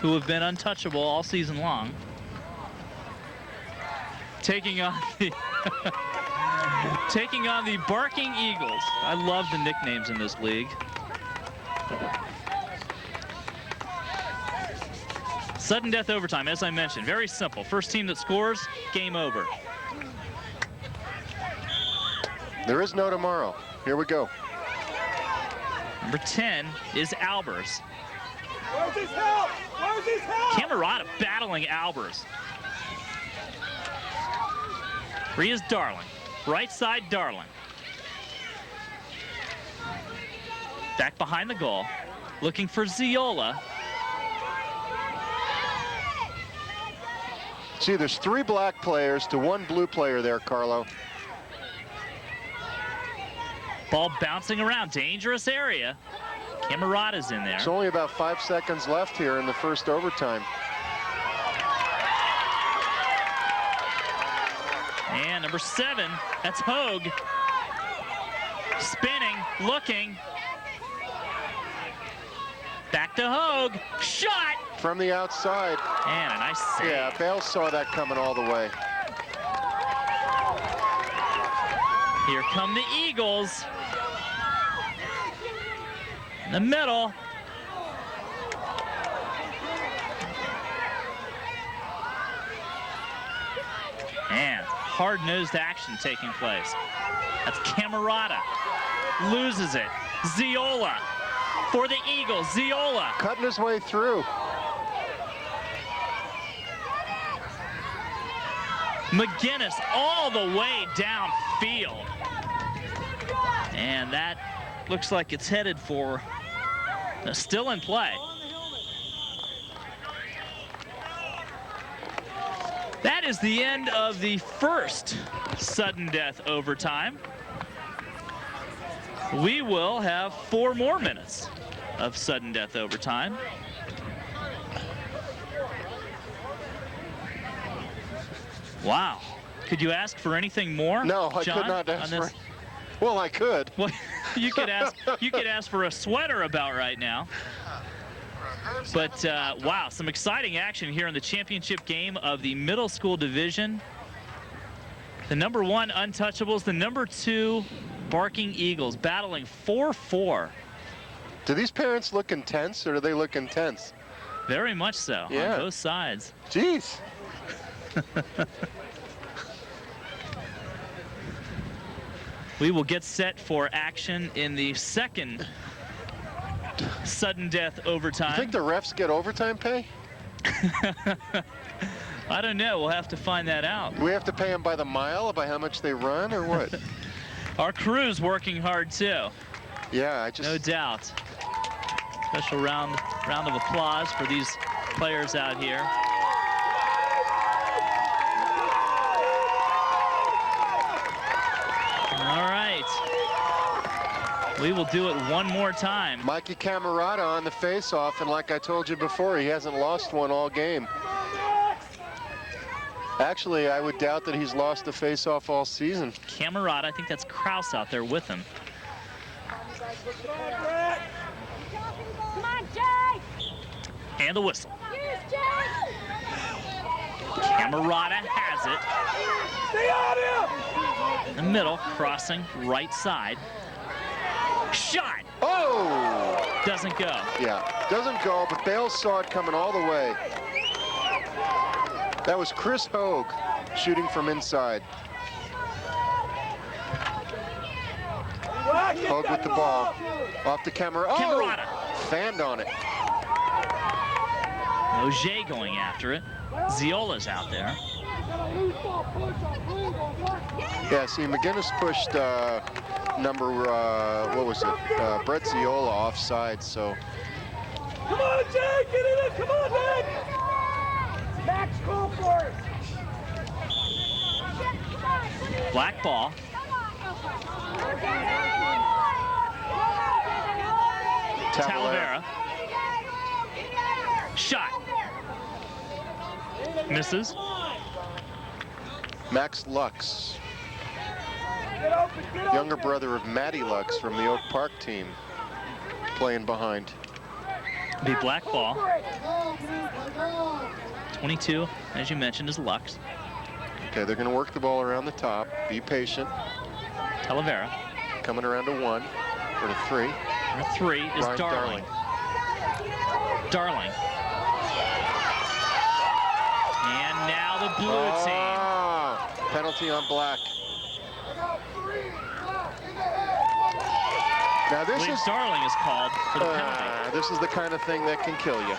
who have been untouchable all season long, taking on the taking on the Barking Eagles. I love the nicknames in this league. Sudden death overtime, as I mentioned, very simple. First team that scores, game over. There is no tomorrow. Here we go. Number 10 is Albers. Where's his help? Where's his help? Camerata battling Albers. Three is Darling. Right side, Darling. Back behind the goal, looking for Ziola. See, there's 3 black players to 1 blue player there, Carlo. Ball bouncing around, dangerous area. Camerata's in there. There's only about 5 seconds left here in the first overtime. And number 7, that's Hogue. Spinning, looking. Back to Hogue, shot! From the outside. And a nice save. Yeah, Bale saw that coming all the way. Here come the Eagles. In the middle. And hard-nosed action taking place. That's Camerata. Loses it. Ziola for the Eagles. Ziola. Cutting his way through. McGinnis all the way downfield. And that looks like it's headed for still in play. That is the end of the first sudden death overtime. We will have 4 more minutes of sudden death overtime. Wow. Could you ask for anything more? No, I John, could not on ask this? for Well, I could. Well, you could ask for a sweater about right now. But wow, some exciting action here in the championship game of the middle school division. The number 1 Untouchables, the number 2 Barking Eagles, battling 4-4. Do these parents look intense, or do they look intense? Very much so, yeah, on both sides. Jeez. We will get set for action in the second sudden death overtime. You think the refs get overtime pay? I don't know. We'll have to find that out. Do we have to pay them by the mile, by how much they run, or what? Our crew's working hard too. Yeah, no doubt. Special round of applause for these players out here. All right. We will do it one more time. Mikey Camerata on the face-off, and like I told you before, he hasn't lost one all game. Actually, I would doubt that he's lost a face-off all season. Camerata, I think that's Kraus out there with him. Come on, Jay! And the whistle. Camerata has it. Stay on him! In the middle, crossing right side. Shot! Oh! Doesn't go. Yeah, doesn't go, but Bales saw it coming all the way. That was Chris Hogue shooting from inside. Hogue with the ball. Off the camera. Oh! Camerata. Fanned on it. Auger going after it. Ziola's out there. Yeah, see, McGinnis pushed what was it? Brett Ziola offside, so. Come on, Jay, get in it, come on, man! Max, go for it! Black ball. Talavera. Shot. Misses. Max Lux, younger brother of Matty Lux from the Oak Park team, playing behind. The black ball. 22, as you mentioned, is Lux. Okay, they're going to work the ball around the top. Be patient. Talavera. Coming around to 1 or to 3. Number 3 is Ryan Darling. Darling. And now the blue team. Penalty on Black. Now this is Darling is called for the penalty. This is the kind of thing that can kill you.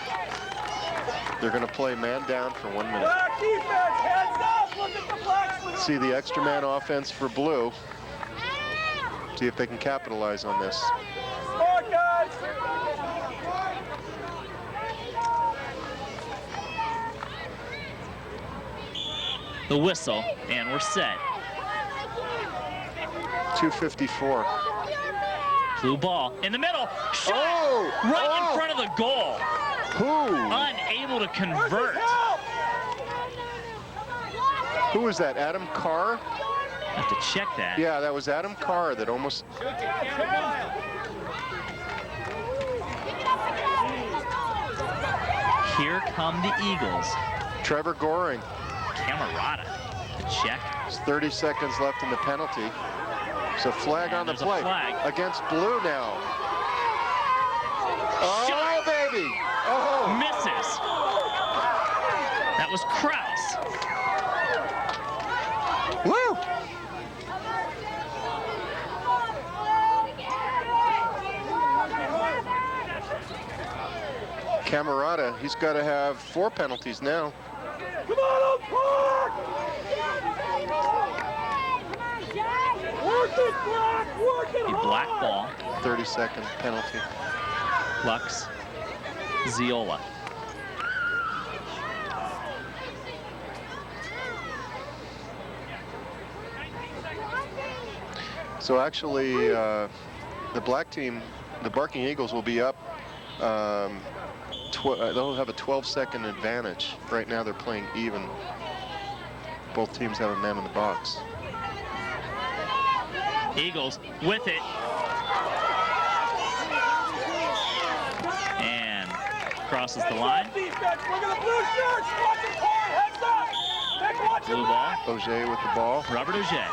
They're going to play man down for 1 minute. Black defense, heads up, look at the blacks. See the extra man offense for blue. See if they can capitalize on this. Smart guys. The whistle, and we're set. 2:54. Blue ball in the middle. Shot! Right in front of the goal. Who? Unable to convert. Who was that? Adam Carr? Have to check that. Yeah, that was Adam Carr that almost. Here come the Eagles. Trevor Goring. Camerata to check. There's 30 seconds left in the penalty. So flag on the play. Against blue now. Oh, shot. Baby. Oh. Misses. That was Kraus. Woo. Camerata, he's got to have 4 penalties now. Come on, Park! Work it, Black! Work it The hard! black ball. 30-second penalty. Lux. Ziola. So actually, the black team, the Barking Eagles, will be up. They'll have a 12-second advantage. Right now they're playing even. Both teams have a man in the box. Eagles with it. And crosses the line. Blue ball. Auger with the ball. Robert Auger.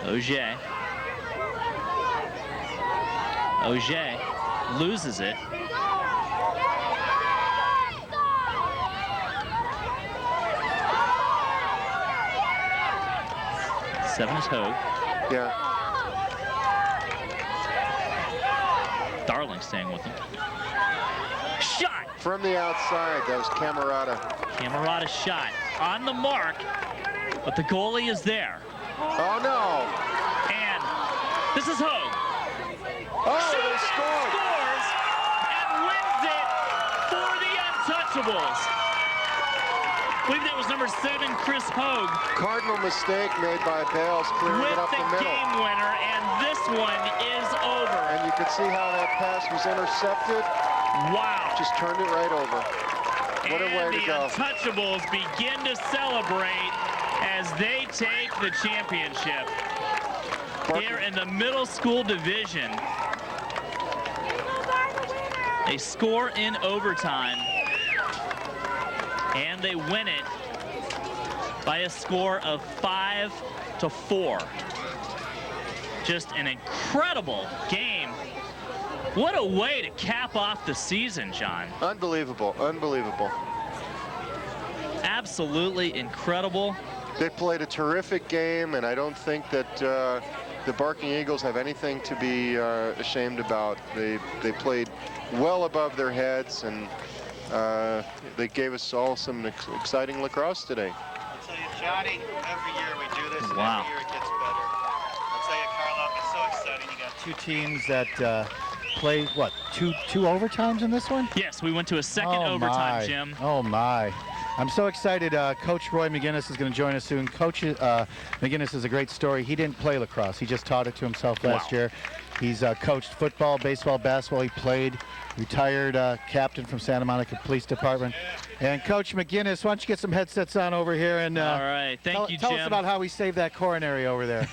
Auger. Auger loses it. Seven is Hogue. Yeah. Darling staying with him. Shot! From the outside, that was Camerata. Camerata shot on the mark, but the goalie is there. Oh, no. And this is Hogue. Oh, Shoots they and scored. scores and wins it for the Untouchables. I believe that was number 7, Chris Hogue. Cardinal mistake made by Bales, clearing With it up the middle. game winner, and this one is over. And you could see how that pass was intercepted. Wow. Just turned it right over. What a way to go. And the Untouchables begin to celebrate as they take the championship. Here in the middle school division. They score in overtime, and they win it by a score of 5-4. Just an incredible game. What a way to cap off the season, John. Unbelievable, unbelievable. Absolutely incredible. They played a terrific game, and I don't think that the Barking Eagles have anything to be ashamed about. They played well above their heads, and they gave us all some exciting lacrosse today. I'll tell you, Johnny, every year we do this, and Wow. every year it gets better. I'll tell you, Carlo, it's so exciting. You got two teams that played, what, two overtimes in this one? Yes, we went to a second overtime, Jim. Oh, my. I'm so excited. Coach Roy McGinnis is going to join us soon. Coach McGinnis is a great story. He didn't play lacrosse. He just taught it to himself last year. He's coached football, baseball, basketball. He played, retired captain from Santa Monica Police Department. And Coach McGinnis, why don't you get some headsets on over here and all right, thank you, tell Jim. us about how we saved that coronary over there.